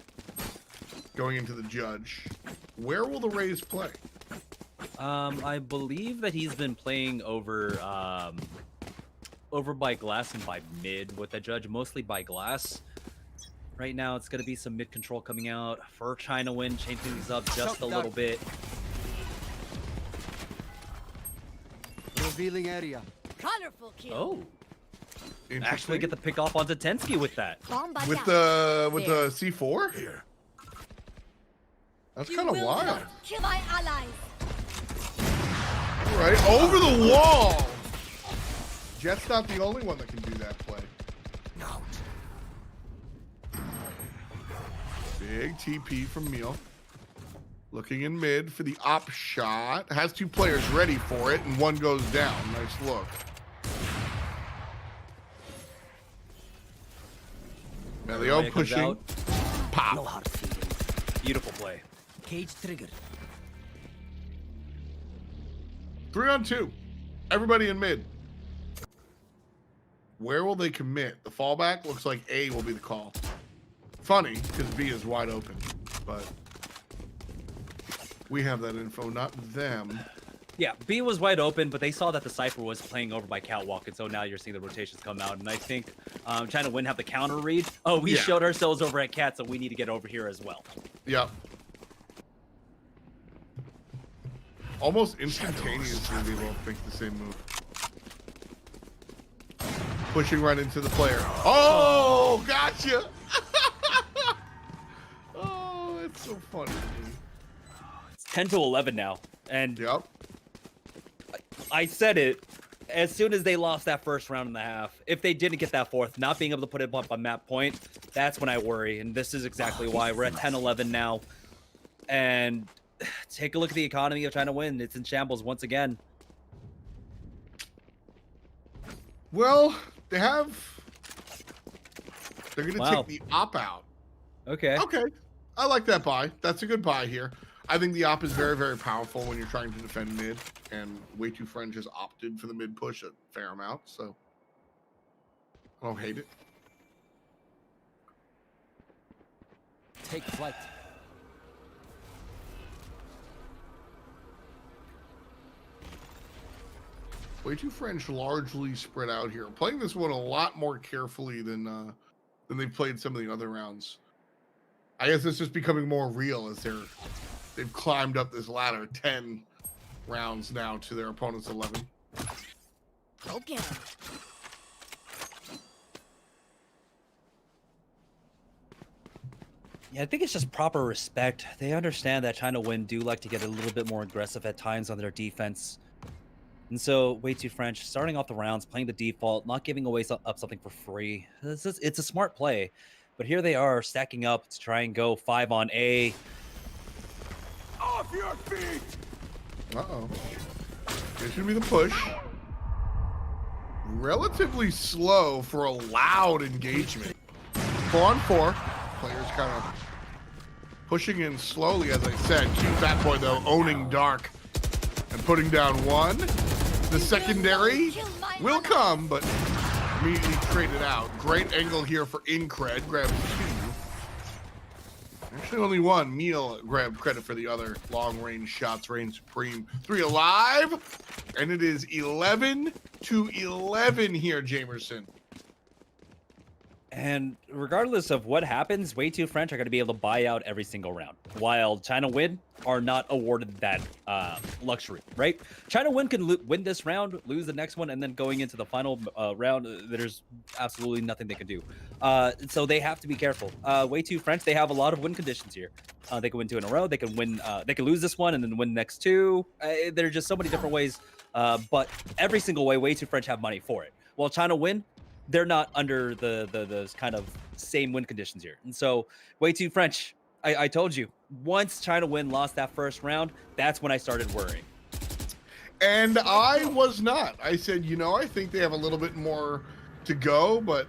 going into the judge. Where will the Rays play? I believe that he's been playing over over by glass and by mid with the judge, mostly by glass. Right now, it's going to be some mid control coming out for ChinaNguyen, changing things up just a little bit. Revealing area. Colorful kill. Oh, actually get the pick off onto Tensky with that. With the C4 here. That's kind of wild. Kill my allies. Right over the wall. Jet's not the only one that can do that play. No. Big TP from Meal. Looking in mid for the op shot. Has two players ready for it, and one goes down. Nice look. Now they are pushing. Pop. No hard feelings. Beautiful play. Cage triggered. 3-on-2. Everybody in mid. Where will they commit? The fallback looks like A will be the call. Funny, because B is wide open, but we have that info, not them. Yeah, B was wide open, but they saw that the Cypher was playing over by Catwalk, and so now you're seeing the rotations come out. And I think ChinaNguyen have the counter read. Oh, we showed ourselves over at Cat, so we need to get over here as well. Yep. Almost instantaneously, they both make the same move. Pushing right into the player. Oh, gotcha! Oh, it's so funny. It's 10-11 now, and Yep. I said it as soon as they lost that first round and a half. If they didn't get that fourth, not being able to put it up on map point, that's when I worry. And this is exactly why we're at 10-11 now. And take a look at the economy of ChinaNguyen. It's in shambles once again. Well, they're going to Wow. take the op out. Okay. Okay. I like that buy. That's a good buy here. I think the op is very, very powerful when you're trying to defend mid, and Way2French has opted for the mid push a fair amount, so I don't hate it. Take flight. Way2French largely spread out here, playing this one a lot more carefully than they've played some of the other rounds. I guess it's just becoming more real as they've climbed up this ladder 10 rounds now to their opponent's 11. Okay. Yeah, I think it's just proper respect. They understand that ChinaNguyen do like to get a little bit more aggressive at times on their defense. And so Way2French starting off the rounds, playing the default, not giving away up something for free. It's a smart play. But here they are stacking up to try and go 5 on A. Off your feet! Uh-oh. This should be the push. Relatively slow for a loud engagement. 4-on-4. Players kind of pushing in slowly, as I said. Fatboy, though, owning dark and putting down one. The secondary will come, but immediately traded out. Great angle here for Incred. Grabs 2. Actually, only one. Meal grabbed credit for the other long-range shots. Reign supreme. 3 alive, and it is 11-11 here, Jamerson. And regardless of what happens, Way2French are going to be able to buy out every single round, while ChinaNguyen are not awarded that luxury, right? ChinaNguyen can win this round, lose the next one, and then going into the final round, there's absolutely nothing they can do. So they have to be careful. Way2French, they have a lot of win conditions here. They can win 2 in a row. They can win. They can lose this one and then win the next 2. There are just so many different ways. But every single way, Way2French have money for it. While ChinaNguyen, they're not under the kind of same win conditions here. And so Way2French, I told you, once ChinaNguyen lost that first round, that's when I started worrying. And I was not. I said, you know, I think they have a little bit more to go, but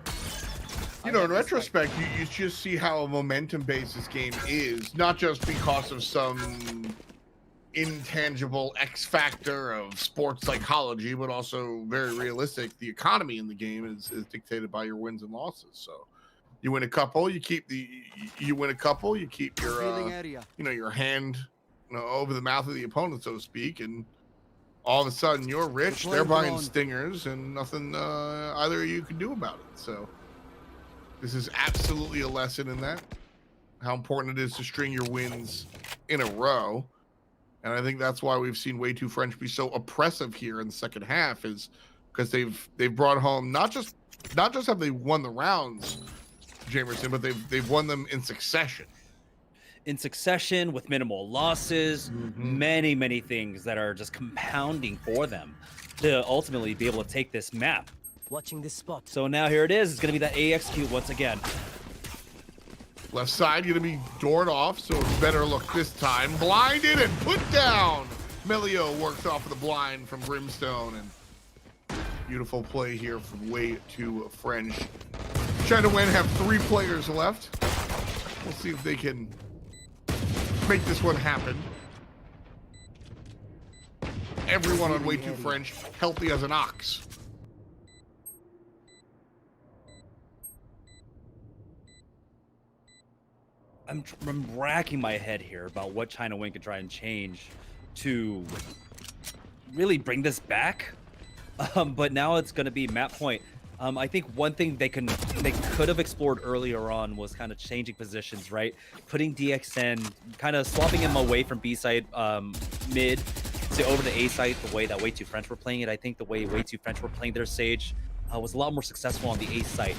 you know, in retrospect, you just see how momentum-based this game is, not just because of some intangible X factor of sports psychology, but also very realistic. The economy in the game is dictated by your wins and losses. So you win a couple, you keep your you know, your hand, you know, over the mouth of the opponent, so to speak, and all of a sudden you're rich, they're buying stingers, and nothing either of you can do about it. So this is absolutely a lesson in that, how important it is to string your wins in a row. And I think that's why we've seen Way2French be so oppressive here in the second half, is because they've brought home not just have they won the rounds, Jamerson, but they've won them in succession. In succession with minimal losses, many things that are just compounding for them to ultimately be able to take this map. Watching this spot. So now here it is. It's going to be that AXQ once again. Left side going to be doored off, so it's better look this time. Blinded and put down. Melio works off of the blind from Brimstone, and beautiful play here from Way2French. ChinaNguyen have 3 players left. We'll see if they can make this one happen. Everyone on Way2French healthy as an ox. I'm racking my head here about what ChinaNguyen could try and change to really bring this back. But now it's going to be map point. I think one thing they could have explored earlier on was kind of changing positions, right? Putting DXN, kind of swapping him away from B side mid to over to A side, the way that Way2French were playing it. I think the way Way2French were playing their Sage was a lot more successful on the A side.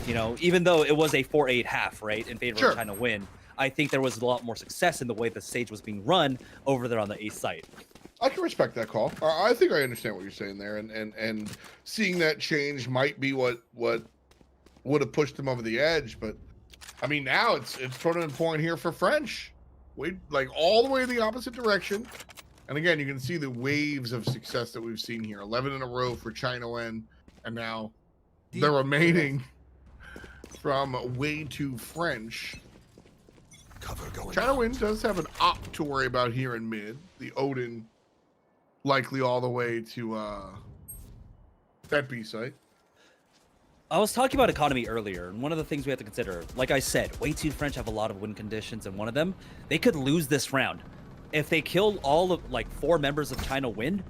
You know, even though it was a 4-8 half, right, in favor of ChinaNguyen, I think there was a lot more success in the way the Sage was being run over there on the A side. I can respect that call. I think I understand what you're saying there, and seeing that change might be what would have pushed them over the edge. But I mean, now it's tournament point here for French. Like all the way in the opposite direction. And again, you can see the waves of success that we've seen here. 11 in a row for ChinaNguyen, and now the remaining from Way2French. ChinaNguyen does have an op to worry about here in mid. The Odin likely all the way to that B site. I was talking about economy earlier, and one of the things we have to consider, like I said, Way2French have a lot of win conditions, and one of them, they could lose this round. If they kill all of, like, 4 members of ChinaNguyen,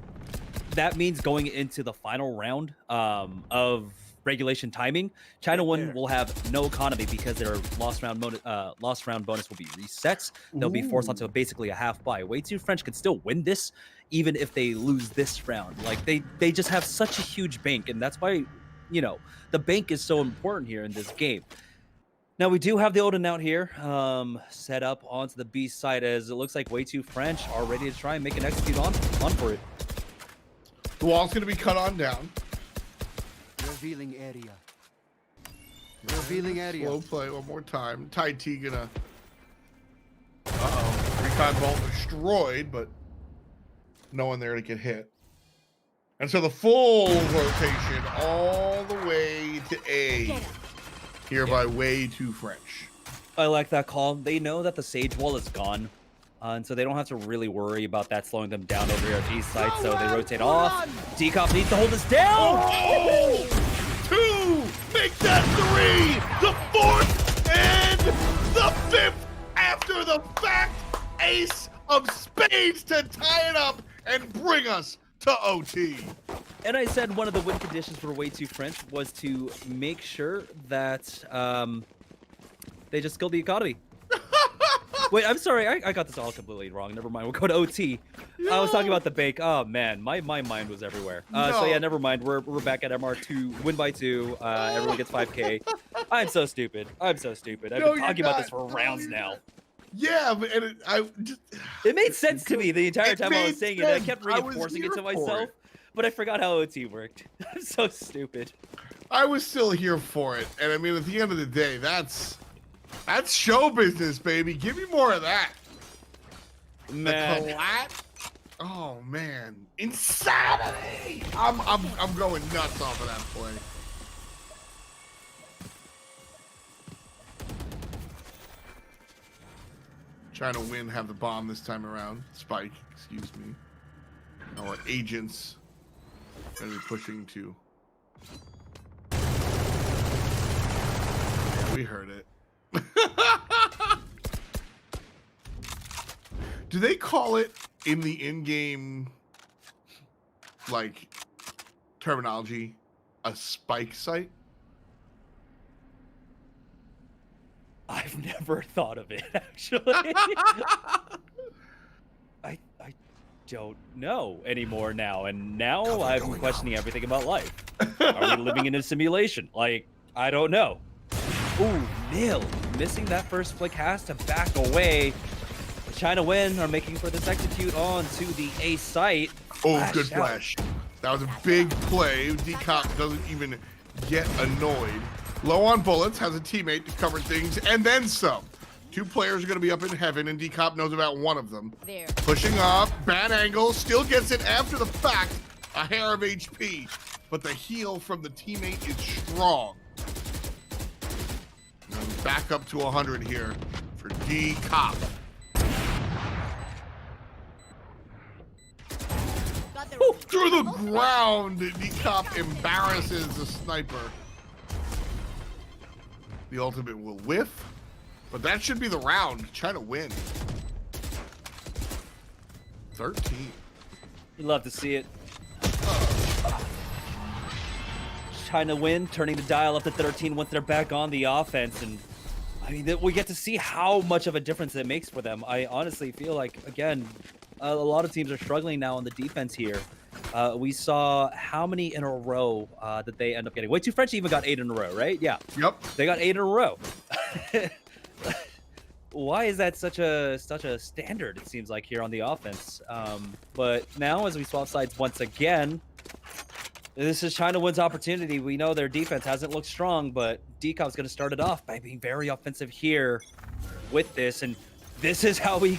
that means going into the final round of regulation timing, ChinaNguyen will have no economy because their lost round bonus will be reset. They'll be forced onto basically a half buy. Way2French can still win this, even if they lose this round. Like, they just have such a huge bank, and that's why, you know, the bank is so important here in this game. Now, we do have the Odin out here set up onto the B side, as it looks like Way2French are ready to try and make an execute on for it. The wall's going to be cut on down. Revealing area. Revealing area. Slow play one more time. Tai T gonna. Recon bolt destroyed, but no one there to get hit. And so the full rotation all the way to A. Here by Way2French. I like that call. They know that the Sage wall is gone. And so they don't have to really worry about that slowing them down over here at the east side. So they rotate off. Decop needs to hold this down. Oh! 2! Make that 3! The 4th and the 5th after the fact ace of spades to tie it up and bring us to OT. And I said one of the win conditions for Way2French was to make sure that they just killed the economy. Wait, I'm sorry. I got this all completely wrong. Never mind. We'll go to OT. I was talking about the bake. Oh, man. My mind was everywhere. So, yeah, never mind. We're back at MR2. Win by 2. Everyone gets 5K. I'm so stupid. I'm so stupid. I've been talking about this for rounds now. Yeah, but it made sense to me the entire time I was saying it. I kept reinforcing it to myself, but I forgot how OT worked. I'm so stupid. I was still here for it. And, I mean, at the end of the day, that's show business, baby. Give me more of that. Man. The collat? Oh man, insanity! I'm going nuts off of that play. Trying to win, have the bomb this time around. Spike, excuse me. Our agents going to be pushing to. Yeah, we heard it. Do they call it in the in-game like terminology a spike site? I've never thought of it actually. I don't know anymore now, and now I'm questioning everything about life. Are we living in a simulation? Like, I don't know. Ooh, nil. Missing that first flick, has to back away. ChinaNguyen are making for this execute on to the A site. Oh, good flash. That was a big play. D-Cop doesn't even get annoyed. Low on bullets, has a teammate to cover things, and then some. Two players are going to be up in heaven, and D-Cop knows about one of them. There. Pushing up, bad angle, still gets it after the fact. A hair of HP, but the heal from the teammate is strong. And back up to 100 here for D-Cop. Through the ground, D-Cop embarrasses the sniper. The ultimate will whiff, but that should be the round. ChinaNguyen. 13. You'd love to see it. ChinaNguyen turning the dial up to 13 once they're back on the offense, and I mean, we get to see how much of a difference it makes for them. I honestly feel like, again, a lot of teams are struggling now on the defense here. We saw how many in a row that they end up getting. Way2French even got 8 in a row, right? Yeah. Yep. They got 8 in a row. Why is that such a standard, it seems like, here on the offense? But now, as we swap sides once again, this is ChinaNguyen's opportunity. We know their defense hasn't looked strong, but D-Cop's going to start it off by being very offensive here with this, and this is how he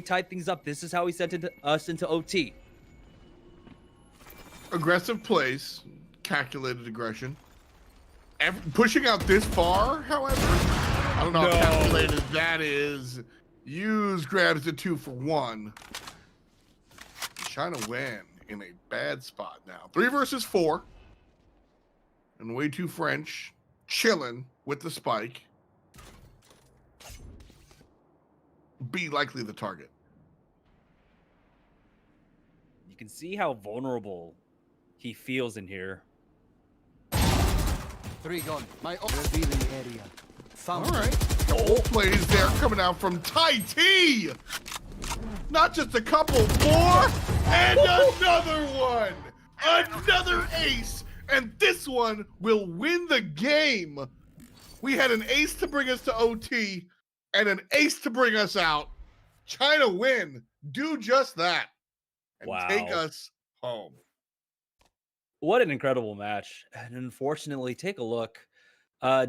tied things up. This is how he sent us into OT. Aggressive plays, calculated aggression. Pushing out this far, however, I don't know how calculated that is. Use grabs the 2 for 1. ChinaNguyen in a bad spot now. 3 versus 4. And Way2French chilling with the spike. Be likely the target. You can see how vulnerable he feels in here. 3 gone. My revealing area. All right. Goal plays there coming out from Tai T. Not just a couple, 4, and another one. Another ace. And this one will win the game. We had an ace to bring us to OT and an ace to bring us out. ChinaNguyen, do just that. And take us home. What an incredible match. And unfortunately, take a look.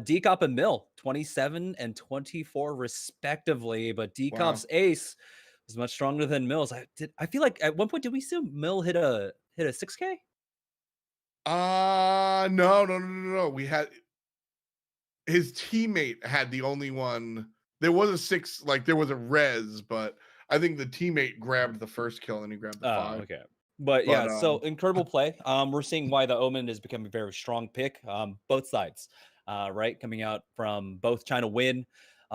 D-Cop and Mill, 27 and 24 respectively. But D-Cop's ace was much stronger than Mill's. I feel like at one point, did we see Mill hit a 6K? No. We had his teammate had the only one. There was a 6, like there was a res, but I think the teammate grabbed the first kill and he grabbed the 5. Okay. But yeah, so incredible play. We're seeing why the Omen is becoming a very strong pick. Both sides, right? Coming out from both ChinaNguyen.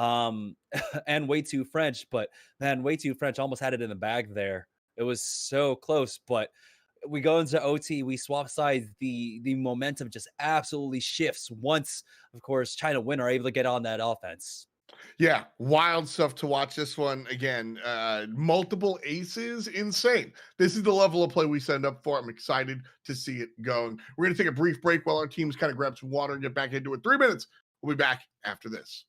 and Way2French, but man, Way2French almost had it in the bag there. It was so close, but we go into OT, we swap sides, the momentum just absolutely shifts once, of course, China Nguyen are able to get on that offense. Yeah, wild stuff to watch this one again. Multiple aces, insane. This is the level of play we signed up for. I'm excited to see it going. We're going to take a brief break while our teams kind of grab some water and get back into it. 3 minutes. We'll be back after this.